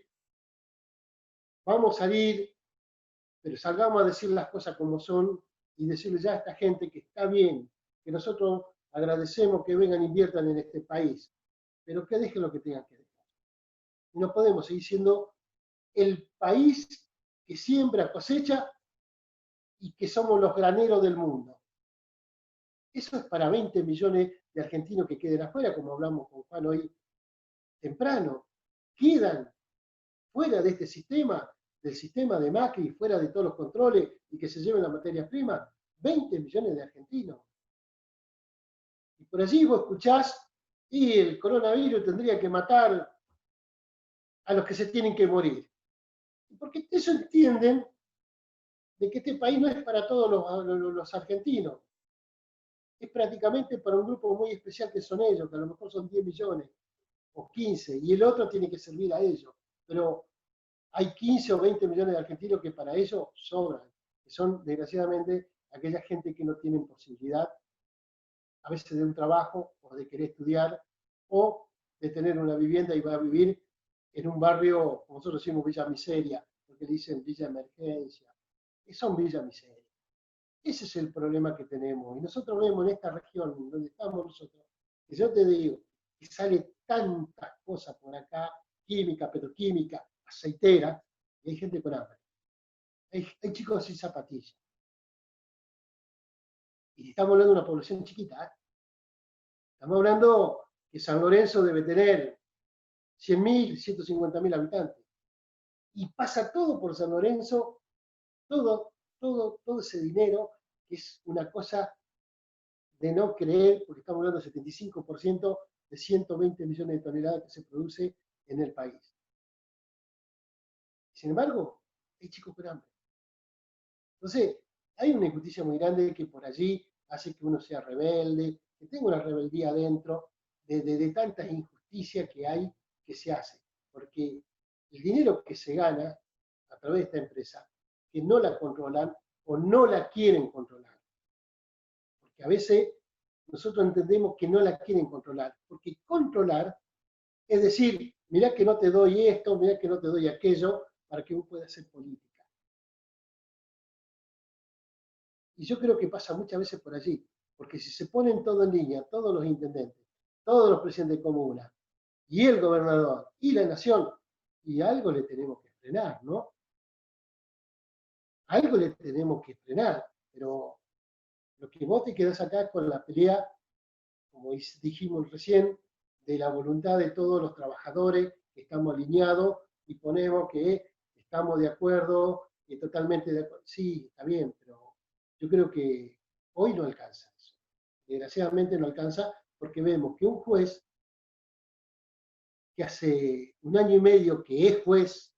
vamos a salir, pero salgamos a decir las cosas como son y decirle ya a esta gente que está bien, que nosotros agradecemos que vengan e inviertan en este país, pero que dejen lo que tengan que dejar. Y no podemos seguir siendo el país que siembra, cosecha y que somos los graneros del mundo. Eso es para 20 millones de argentinos que queden afuera, como hablamos con Juan hoy temprano. Quedan fuera de este sistema, del sistema de Macri, fuera de todos los controles y que se lleven la materia prima, 20 millones de argentinos. Y por allí vos escuchás, y el coronavirus tendría que matar a los que se tienen que morir. Porque eso entienden de que este país no es para todos los argentinos. Es prácticamente para un grupo muy especial que son ellos, que a lo mejor son 10 millones o 15, y el otro tiene que servir a ellos. Pero hay 15 o 20 millones de argentinos que para ellos sobran, que son desgraciadamente aquella gente que no tienen posibilidad, a veces de un trabajo, o de querer estudiar, o de tener una vivienda y va a vivir en un barrio, como nosotros decimos, Villa Miseria, porque dicen Villa Emergencia, y son Villa Miseria. Ese es el problema que tenemos. Y nosotros vemos en esta región donde estamos nosotros, que yo te digo, que sale tantas cosas por acá, química, petroquímica, aceitera, y hay gente con hambre. Hay chicos sin zapatillas. Y estamos hablando de una población chiquita, ¿eh? Estamos hablando que San Lorenzo debe tener 100.000, 150.000 habitantes. Y pasa todo por San Lorenzo, todo ese dinero, que es una cosa de no creer, porque estamos hablando del 75% de 120 millones de toneladas que se produce en el país. Sin embargo, hay chicos con hambre. Entonces, hay una injusticia muy grande que por allí hace que uno sea rebelde, que tenga una rebeldía adentro de tantas injusticias que hay que se hace. Porque el dinero que se gana a través de esta empresa, que no la controlan o no la quieren controlar. Porque a veces nosotros entendemos que no la quieren controlar. Porque controlar es decir, mirá que no te doy esto, mirá que no te doy aquello, para que vos puedas hacer política. Y yo creo que pasa muchas veces por allí, porque si se ponen todo en línea, todos los intendentes, todos los presidentes de comuna, y el gobernador, y la nación, y algo le tenemos que frenar, ¿no? Algo le tenemos que frenar, pero lo que vos te quedás acá con la pelea, como dijimos recién, de la voluntad de todos los trabajadores, que estamos alineados y ponemos que estamos de acuerdo, y totalmente de acuerdo. Sí, está bien, pero yo creo que hoy no alcanza eso. Desgraciadamente no alcanza porque vemos que un juez que hace un año y medio que es juez,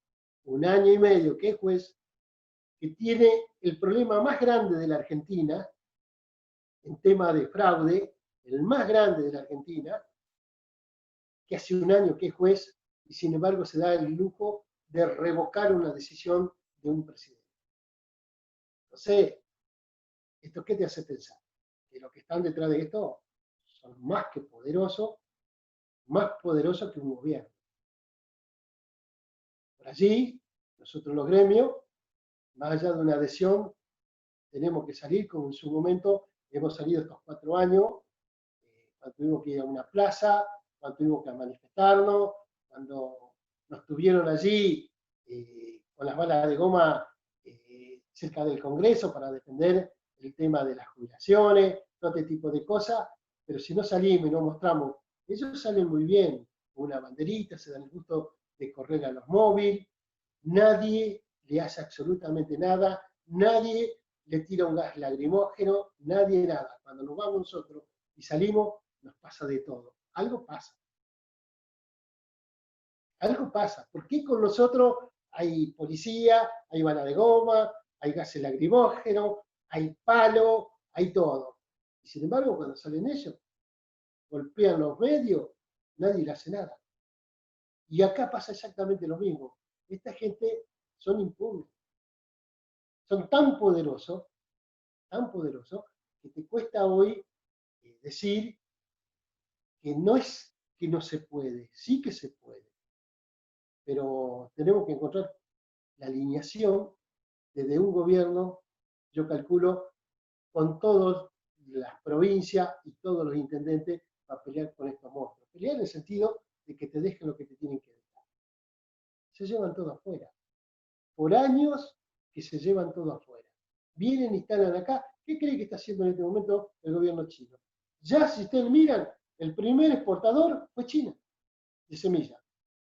que tiene el problema más grande de la Argentina, en tema de fraude, el más grande de la Argentina, que hace un año que es juez y sin embargo se da el lujo de revocar una decisión de un presidente. Entonces, ¿esto qué te hace pensar? Que los que están detrás de esto son más que poderosos, más poderosos que un gobierno. Por allí, nosotros los gremios, más allá de una adhesión, tenemos que salir, como en su momento hemos salido estos 4 años, cuando tuvimos que ir a una plaza, cuando tuvimos que manifestarnos, cuando nos tuvieron allí con las balas de goma cerca del Congreso para defender el tema de las jubilaciones, todo este tipo de cosas, pero si no salimos y no mostramos, ellos salen muy bien, con una banderita, se dan el gusto de correr a los móviles, nadie le hace absolutamente nada, nadie le tira un gas lacrimógeno, nadie nada. Cuando nos vamos nosotros y salimos, nos pasa de todo. Algo pasa. Algo pasa. ¿Por qué con nosotros hay policía, hay bala de goma, hay gases lacrimógenos, hay palo, hay todo? Y sin embargo, cuando salen ellos, golpean los medios, nadie le hace nada. Y acá pasa exactamente lo mismo. Esta gente son impunes. Son tan poderosos, que te cuesta hoy decir que no es que no se puede, sí que se puede. Pero tenemos que encontrar la alineación desde un gobierno, yo calculo, con todas las provincias y todos los intendentes para pelear con estos monstruos. Pelear en el sentido de que te dejen lo que te tienen que dejar. Se llevan todo afuera. Por años que se llevan todo afuera. Vienen, instalan acá. ¿Qué cree que está haciendo en este momento el gobierno chino? Ya si ustedes miran, el primer exportador fue China, de semillas.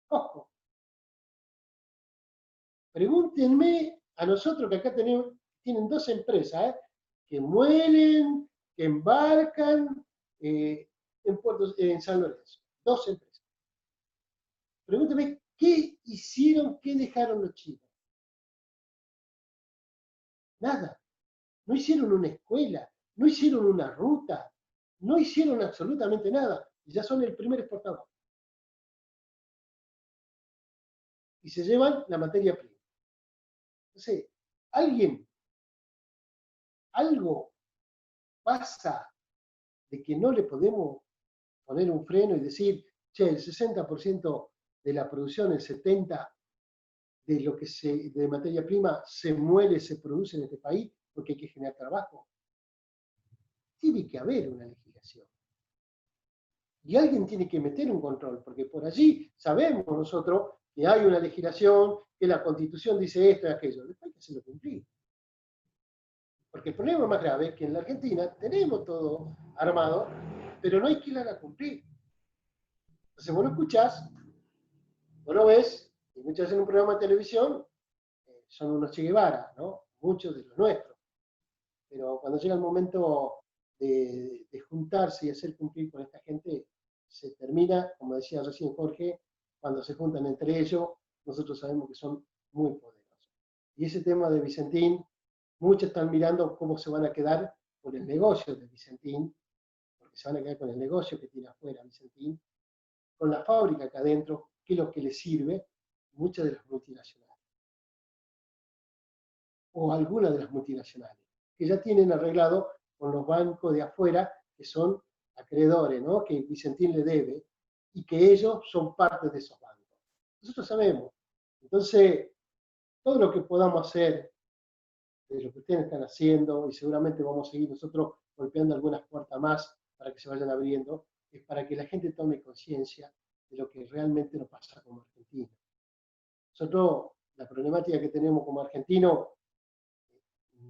Ojo. Pregúntenme a nosotros que acá tienen dos empresas, que muelen, que embarcan en San Lorenzo. Dos empresas. Pregúntenme qué hicieron, qué dejaron los chinos. Nada. No hicieron una escuela, no hicieron una ruta, no hicieron absolutamente nada. Y ya son el primer exportador. Y se llevan la materia prima. Entonces, algo pasa de que no le podemos poner un freno y decir, che, el 60% de la producción, el 70% de lo que de materia prima se muere, se produce en este país, porque hay que generar trabajo. Tiene que haber una legislación. Y alguien tiene que meter un control, porque por allí sabemos nosotros que hay una legislación, que la Constitución dice esto y aquello. Después hay que hacerlo cumplir. Porque el problema más grave es que en la Argentina tenemos todo armado, pero no hay que ir a cumplir. Entonces vos lo escuchás, vos lo ves, y muchas veces en un programa de televisión son unos Che Guevara, ¿no? Muchos de los nuestros. Pero cuando llega el momento de juntarse y hacer cumplir con esta gente, se termina, como decía recién Jorge, cuando se juntan entre ellos, nosotros sabemos que son muy poderosos. Y ese tema de Vicentín, muchos están mirando cómo se van a quedar con el negocio de Vicentín, porque se van a quedar con el negocio que tiene afuera Vicentín, con la fábrica acá adentro, que es lo que les sirve muchas de las multinacionales. O algunas de las multinacionales, que ya tienen arreglado con los bancos de afuera, que son acreedores, ¿no? Que Vicentín le debe, y que ellos son parte de esos bancos. Nosotros sabemos. Entonces, todo lo que podamos hacer, de lo que ustedes están haciendo, y seguramente vamos a seguir nosotros golpeando algunas puertas más para que se vayan abriendo, es para que la gente tome conciencia de lo que realmente nos pasa como argentinos. Nosotros, la problemática que tenemos como argentinos,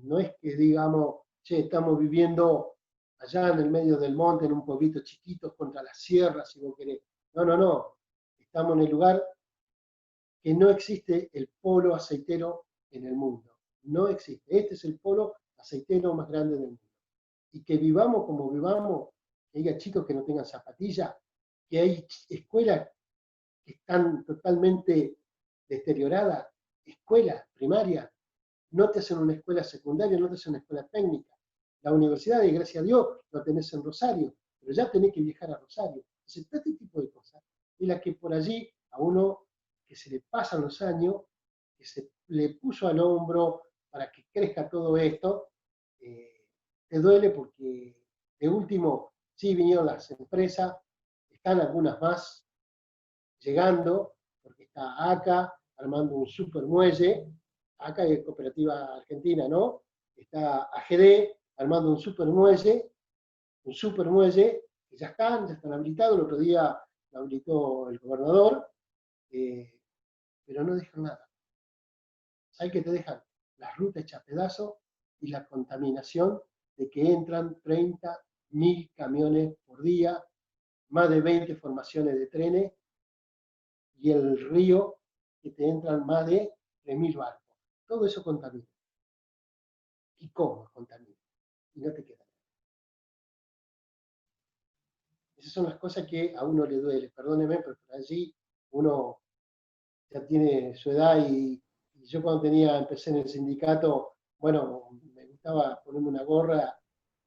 no es que digamos, che, estamos viviendo allá en el medio del monte, en un pueblito chiquito, contra las sierras, si vos querés. No, no, no. Estamos en el lugar que no existe el polo aceitero en el mundo. No existe. Este es el polo aceitero más grande del mundo. Y que vivamos como vivamos, que haya chicos que no tengan zapatillas, que hay escuelas que están totalmente deterioradas, escuelas primarias, no te hacen una escuela secundaria, no te hacen una escuela técnica. La universidad, y gracias a Dios, lo tenés en Rosario, pero ya tenés que viajar a Rosario. Entonces, todo este tipo de cosas es la que por allí a uno que se le pasan los años, que se le puso al hombro para que crezca todo esto, te duele porque de último sí vinieron las empresas, están algunas más llegando, porque está ACA armando un super muelle, ACA es Cooperativa Argentina, ¿no? Está AGD armando un super muelle, que ya están habilitados, el otro día lo habilitó el gobernador, pero no dejan nada. ¿Sabes qué te dejan? Las rutas hechas pedazos, y la contaminación de que entran 30.000 camiones por día, más de 20 formaciones de trenes, y el río que te entran más de 3.000 barcos. Todo eso contamina. ¿Y cómo contamina? Y no te queda. Esas son las cosas que a uno le duele. Perdóneme, pero por allí uno ya tiene su edad y yo cuando empecé en el sindicato, bueno, me gustaba ponerme una gorra,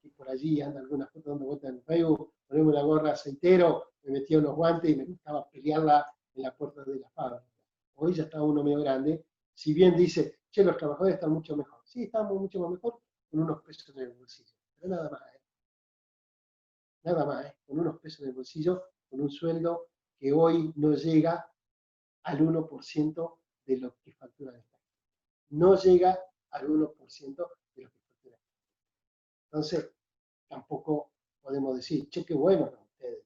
y por allí anda algunas fotos dando vueltas en Facebook, ponerme una gorra aceitero, me metía unos guantes y me gustaba pelearla en la puerta de la fábrica. Hoy ya está uno medio grande, si bien dice, che, los trabajadores están mucho mejor. Sí, estamos mucho más mejor con unos pesos en el bolsillo, pero nada más, nada más, con unos pesos en el bolsillo, con un sueldo que hoy no llega al 1% de lo que factura el Estado. No llega al 1% de lo que factura el Estado. Entonces, tampoco podemos decir, che, qué bueno son ustedes.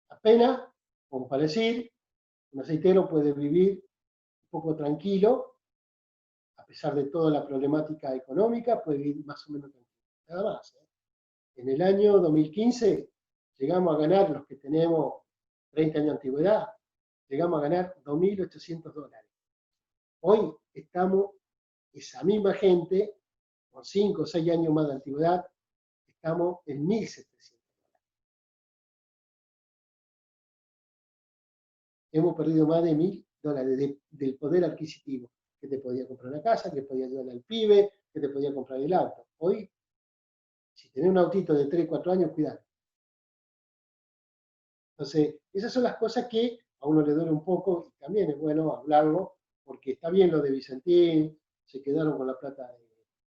Apenas, como para decir, un aceitero puede vivir un poco tranquilo, a pesar de toda la problemática económica, puede vivir más o menos tranquilo. Nada más. En el año 2015 llegamos a ganar, los que tenemos 30 años de antigüedad, llegamos a ganar $2.800. Hoy estamos, esa misma gente, con 5 o 6 años más de antigüedad, estamos en $1.700. Hemos perdido más de $1.000 del poder adquisitivo, que te podía comprar una casa, que podía ayudar al pibe, que te podía comprar el auto. Hoy, si tenés un autito de 3, 4 años, cuidado. Entonces, esas son las cosas que a uno le duele un poco, y también es bueno hablarlo, porque está bien lo de Vicentín, se quedaron con la plata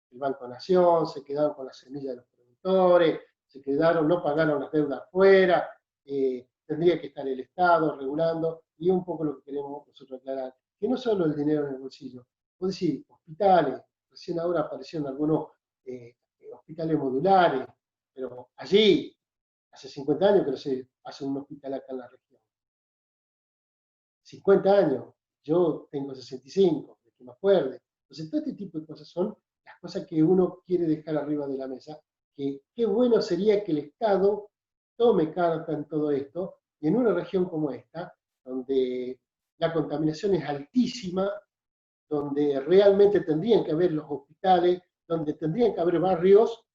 del Banco Nación, se quedaron con la semilla de los productores, se quedaron, no pagaron las deudas afuera, tendría que estar el Estado regulando, y un poco lo que queremos nosotros aclarar, que no solo el dinero en el bolsillo, vos decís, hospitales, recién ahora aparecieron algunos hospitales modulares, pero allí, hace 50 años que no se hace un hospital acá en la región. 50 años, yo tengo 65, de que me acuerde. Entonces, todo este tipo de cosas son las cosas que uno quiere dejar arriba de la mesa, que qué bueno sería que el Estado tome carta en todo esto, y en una región como esta, donde la contaminación es altísima, donde realmente tendrían que haber los hospitales, donde tendrían que haber barrios,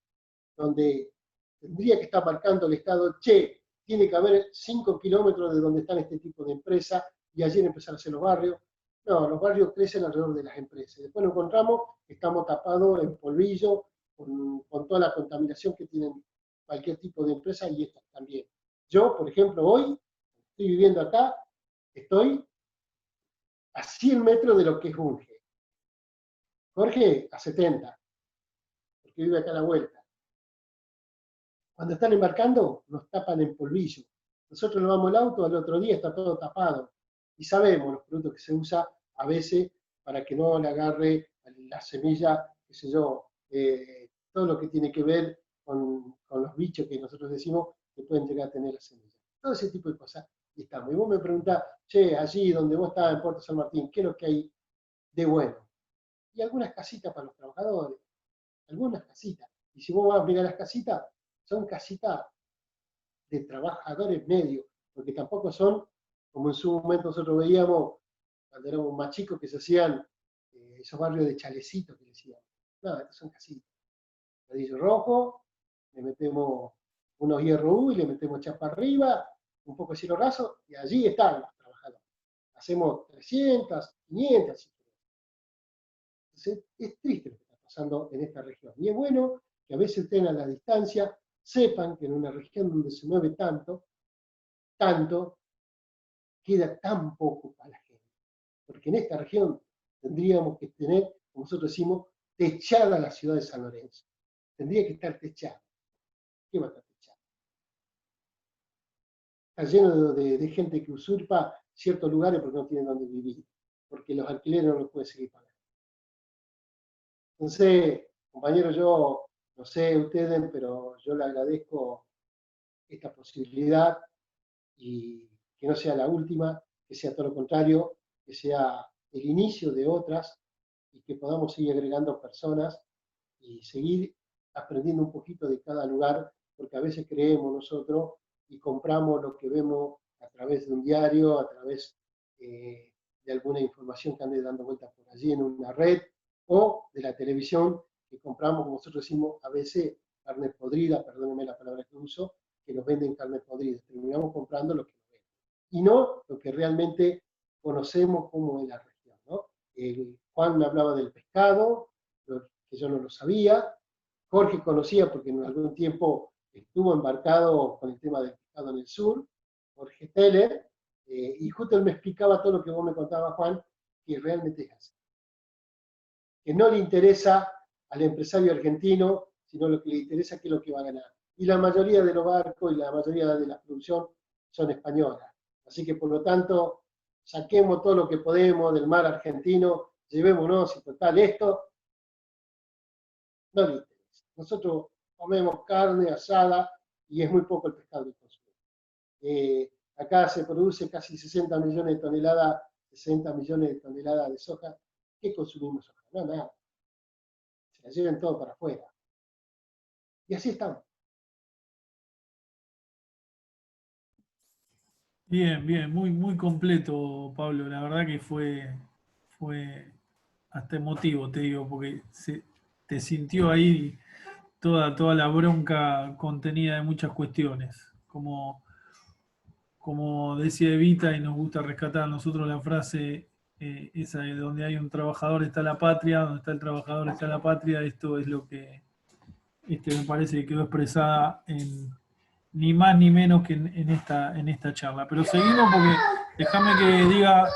donde tendría que estar marcando el Estado, che, tiene que haber 5 kilómetros de donde están este tipo de empresas, y allí empezar a hacer los barrios. No, los barrios crecen alrededor de las empresas. Después nos encontramos, estamos tapados en polvillo, con toda la contaminación que tienen cualquier tipo de empresa, y estas también. Yo, por ejemplo, hoy, estoy viviendo acá, estoy a 100 metros de lo que es Bunge. Jorge, a 70, porque vive acá a la vuelta. Cuando están embarcando, nos tapan en polvillo. Nosotros nos vamos al auto, al otro día está todo tapado. Y sabemos los productos que se usa a veces para que no le agarre la semilla, qué sé yo, todo lo que tiene que ver con los bichos que nosotros decimos que pueden llegar a tener la semilla. Todo ese tipo de cosas. Y estamos. Y vos me preguntás, che, allí donde vos estabas en Puerto San Martín, ¿qué es lo que hay de bueno? Y algunas casitas para los trabajadores, algunas casitas. Y si vos vas a mirar las casitas, son casitas de trabajadores medios, porque tampoco son, como en su momento nosotros veíamos, cuando éramos más chicos, que se hacían esos barrios de chalecitos que decían. No, estos son casitas. Ladrillo rojo, le metemos unos hierro U y le metemos chapa arriba, un poco de cielo raso, y allí están los trabajadores. Hacemos 300, 500, Entonces, es triste lo que está pasando en esta región. Y es bueno que a veces estén a la distancia, sepan que en una región donde se mueve tanto, queda tan poco para la gente. Porque en esta región tendríamos que tener, como nosotros decimos, techada la ciudad de San Lorenzo. Tendría que estar techada. ¿Qué va a estar techada? Está lleno de gente que usurpa ciertos lugares porque no tienen dónde vivir, porque los alquileres no los pueden seguir pagando. Entonces, compañeros, yo no sé ustedes, pero yo le agradezco esta posibilidad, y que no sea la última, que sea todo lo contrario, que sea el inicio de otras, y que podamos seguir agregando personas y seguir aprendiendo un poquito de cada lugar, porque a veces creemos nosotros y compramos lo que vemos a través de un diario, a través de alguna información que ande dando vueltas por allí en una red, o de la televisión, que compramos, como nosotros decimos, a veces carne podrida, perdónenme la palabra que uso, que nos venden carne podrida. Terminamos comprando lo que nos venden. Y no lo que realmente conocemos como en la región, ¿no? Juan me hablaba del pescado, que yo no lo sabía. Jorge conocía porque en algún tiempo estuvo embarcado con el tema del pescado en el sur, Jorge Teller, y justo él me explicaba todo lo que vos me contabas, Juan, que realmente es así. Que no le interesa al empresario argentino, sino lo que le interesa es qué es lo que va a ganar. Y la mayoría de los barcos y la mayoría de la producción son españolas. Así que, por lo tanto, saquemos todo lo que podemos del mar argentino, llevémonos, y total, esto no le interesa. Nosotros comemos carne asada y es muy poco el pescado que consumimos. Acá se produce casi 60 millones de toneladas, 60 millones de toneladas de soja. ¿Qué consumimos soja? No, nada. Se la lleven todo para afuera. Y así estamos. Bien, bien, muy, muy completo, Pablo. La verdad que fue hasta emotivo, te digo, porque te sintió ahí toda la bronca contenida de muchas cuestiones. Como decía Evita, y nos gusta rescatar a nosotros la frase esa de donde hay un trabajador está la patria, donde está el trabajador está la patria. Esto es lo que me parece que quedó expresada ni más ni menos que en esta charla. Pero seguimos porque déjame que diga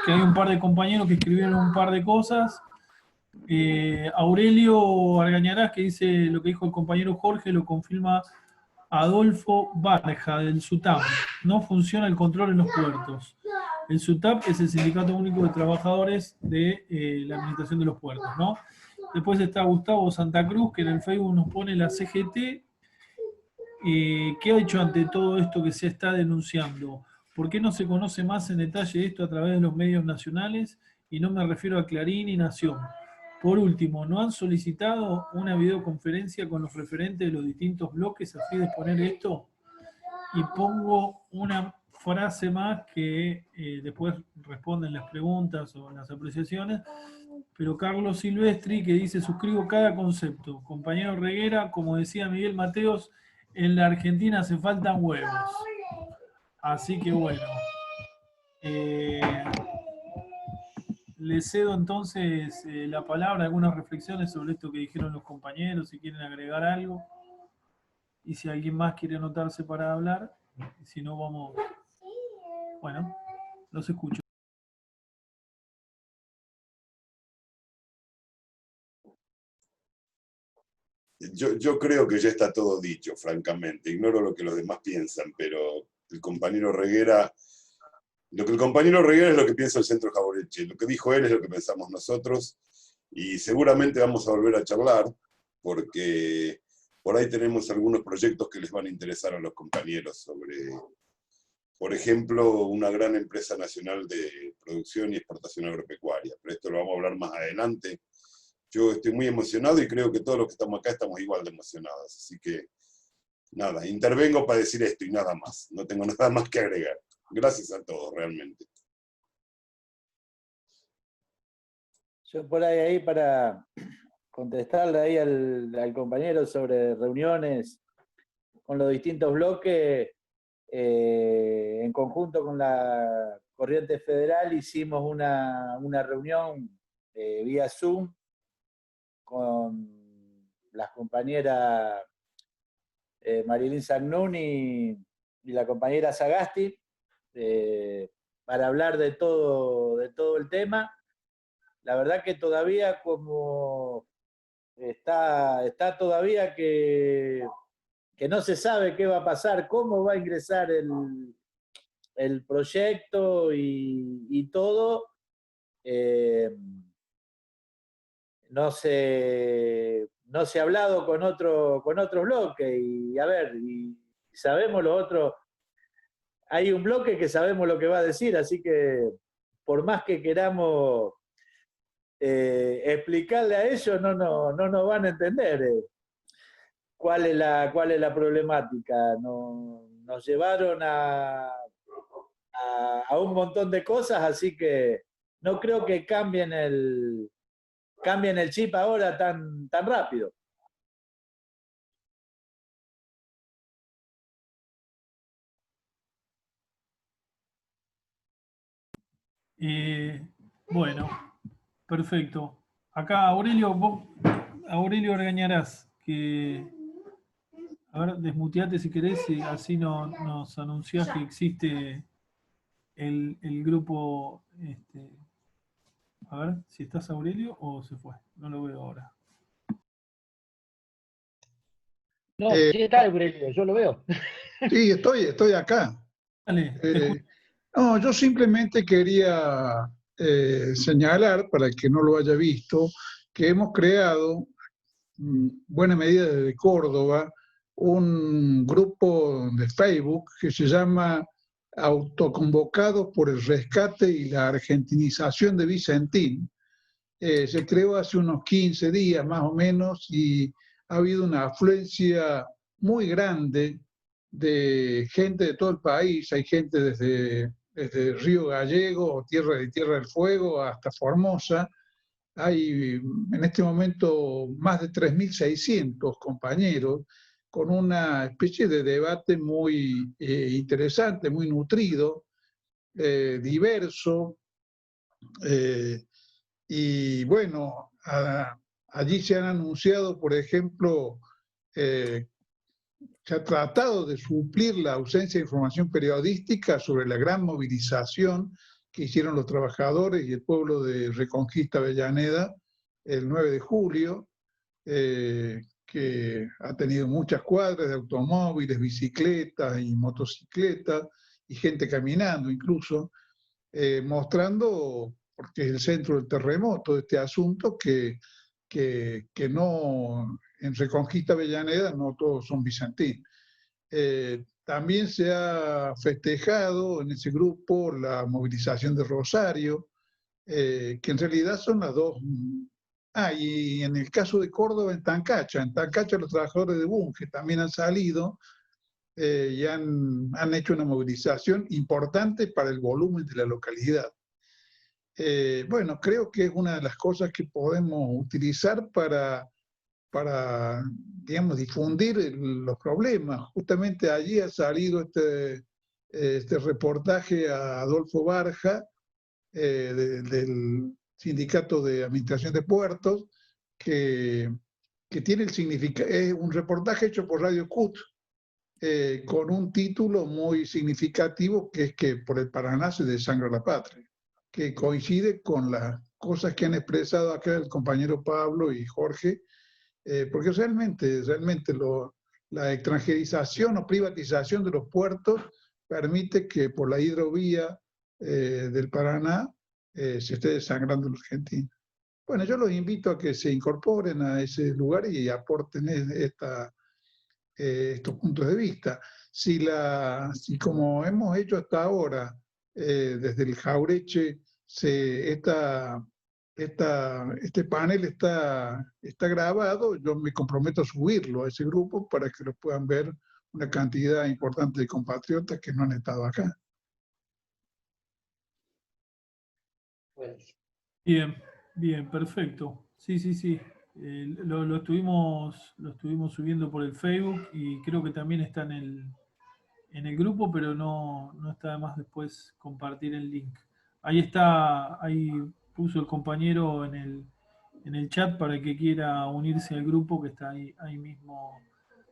que hay un par de compañeros que escribieron un par de cosas. Aurelio Argañarás, que dice lo que dijo el compañero Jorge, lo confirma Adolfo Barja, del SUTAP. No funciona el control en los puertos. El SUTAP es el Sindicato Único de Trabajadores de la Administración de los Puertos, ¿no? Después está Gustavo Santa Cruz, que en el Facebook nos pone la CGT. ¿Qué ha hecho ante todo esto que se está denunciando? ¿Por qué no se conoce más en detalle esto a través de los medios nacionales? Y no me refiero a Clarín y Nación. Por último, ¿no han solicitado una videoconferencia con los referentes de los distintos bloques a fin de exponer esto? Y pongo una frase más que después responden las preguntas o las apreciaciones, pero Carlos Silvestri, que dice: suscribo cada concepto. Compañero Reguera, como decía Miguel Mateos, en la Argentina hace faltan huevos. Así que bueno, le cedo entonces la palabra, algunas reflexiones sobre esto que dijeron los compañeros, si quieren agregar algo, y si alguien más quiere anotarse para hablar, si no vamos, bueno, los escucho. Yo creo que ya está todo dicho, francamente. Ignoro lo que los demás piensan, pero el compañero Reguera, lo que el compañero Reguera es lo que piensa el Centro Jauretche. Lo que dijo él es lo que pensamos nosotros, y seguramente vamos a volver a charlar, porque por ahí tenemos algunos proyectos que les van a interesar a los compañeros sobre, por ejemplo, una gran empresa nacional de producción y exportación agropecuaria. Pero esto lo vamos a hablar más adelante. Yo estoy muy emocionado y creo que todos los que estamos acá estamos igual de emocionados. Así que, nada, intervengo para decir esto y nada más. No tengo nada más que agregar. Gracias a todos, realmente. Yo por ahí para contestarle ahí al compañero sobre reuniones con los distintos bloques, en conjunto con la Corriente Federal hicimos una reunión vía Zoom con las compañeras Marilyn Sagnuni y la compañera Sagasti, para hablar de todo el tema. La verdad que todavía como está todavía que no se sabe qué va a pasar, cómo va a ingresar el proyecto y todo. No se ha hablado con otro bloque, y a ver, y sabemos los otros, hay un bloque que sabemos lo que va a decir, así que por más que queramos explicarle a ellos no nos van a entender cuál es la problemática. Nos llevaron a un montón de cosas, así que no creo que cambien el chip ahora tan rápido. Bueno, perfecto. Acá Aurelio Orgañarás, que a ver, desmuteate si querés, y así nos anunciás que existe el grupo. A ver, si estás Aurelio o se fue. No lo veo ahora. No, sí está Aurelio, yo lo veo. Sí, estoy acá. Dale, te escucho. No, yo simplemente quería señalar, para el que no lo haya visto, que hemos creado, buena medida desde Córdoba, un grupo de Facebook que se llama Autoconvocados por el Rescate y la Argentinización de Vicentín. Se creó hace unos 15 días más o menos y ha habido una afluencia muy grande de gente de todo el país. Hay gente desde Río Gallego o Tierra del Fuego hasta Formosa. Hay en este momento más de 3.600 compañeros con una especie de debate muy interesante, muy nutrido, diverso. Y bueno, allí se han anunciado, por ejemplo, se ha tratado de suplir la ausencia de información periodística sobre la gran movilización que hicieron los trabajadores y el pueblo de Reconquista Avellaneda el 9 de julio, que ha tenido muchas cuadras de automóviles, bicicletas y motocicletas, y gente caminando incluso, mostrando, porque es el centro del terremoto de este asunto, que no, en Reconquista Avellaneda no todos son bizantinos. También se ha festejado en ese grupo la movilización de Rosario, que en realidad son las dos. Y en el caso de Córdoba, en Tancacha los trabajadores de Bunge también han salido y han hecho una movilización importante para el volumen de la localidad. Bueno, creo que es una de las cosas que podemos utilizar para digamos, difundir los problemas. Justamente allí ha salido este reportaje a Adolfo Barja, del Sindicato de Administración de Puertos, que tiene el significado, es un reportaje hecho por Radio CUT, con un título muy significativo, que es que por el Paraná se desangra la patria, que coincide con las cosas que han expresado acá el compañero Pablo y Jorge, porque realmente la extranjerización o privatización de los puertos permite que por la hidrovía del Paraná se esté desangrando la Argentina. Bueno, yo los invito a que se incorporen a ese lugar y aporten estos puntos de vista. Si como hemos hecho hasta ahora, desde el Jaureche, este panel está grabado, yo me comprometo a subirlo a ese grupo para que lo puedan ver una cantidad importante de compatriotas que no han estado acá. Bien, perfecto. Sí. Lo estuvimos subiendo por el Facebook y creo que también está en el grupo, pero no está de más después compartir el link. Ahí puso el compañero en el chat para el que quiera unirse al grupo, que está ahí mismo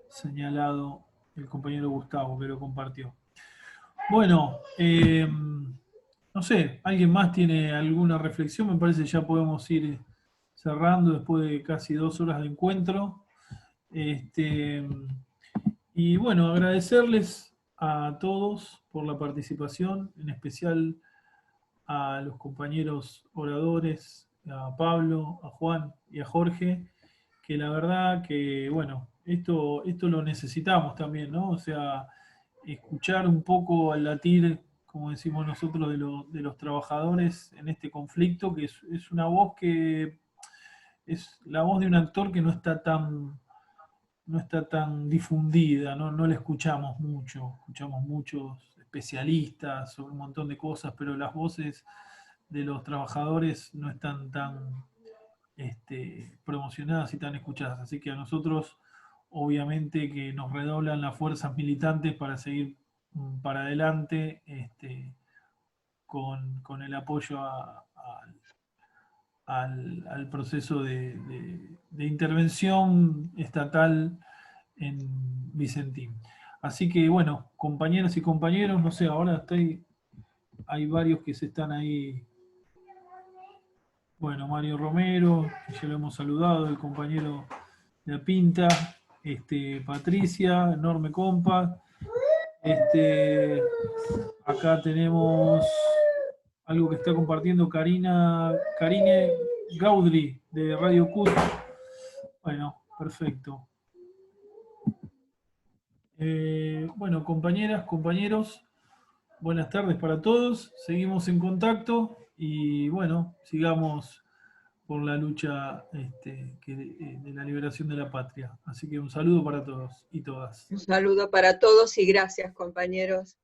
señalado el compañero Gustavo, que lo compartió. Bueno, no sé, ¿alguien más tiene alguna reflexión? Me parece que ya podemos ir cerrando después de casi 2 horas de encuentro. Y bueno, agradecerles a todos por la participación, en especial a los compañeros oradores, a Pablo, a Juan y a Jorge, que la verdad que, bueno, esto lo necesitamos también, ¿no? O sea, escuchar un poco al latir como decimos nosotros, de los trabajadores en este conflicto, que es una voz que es la voz de un actor que no está tan difundida, no la escuchamos muchos especialistas sobre un montón de cosas, pero las voces de los trabajadores no están tan promocionadas y tan escuchadas. Así que a nosotros, obviamente, que nos redoblan las fuerzas militantes para seguir para adelante con el apoyo al proceso de intervención estatal en Vicentín. Así que, bueno, compañeras y compañeros, no sé, ahora hay varios que se están ahí. Bueno, Mario Romero, que ya lo hemos saludado, el compañero de la Pinta, Patricia, enorme compa. Acá tenemos algo que está compartiendo Karine Gaudry, de Radio CUT. Bueno, perfecto. Bueno, compañeras, compañeros, buenas tardes para todos. Seguimos en contacto y bueno, sigamos por la lucha de la liberación de la patria. Así que un saludo para todos y todas. Un saludo para todos y gracias, compañeros.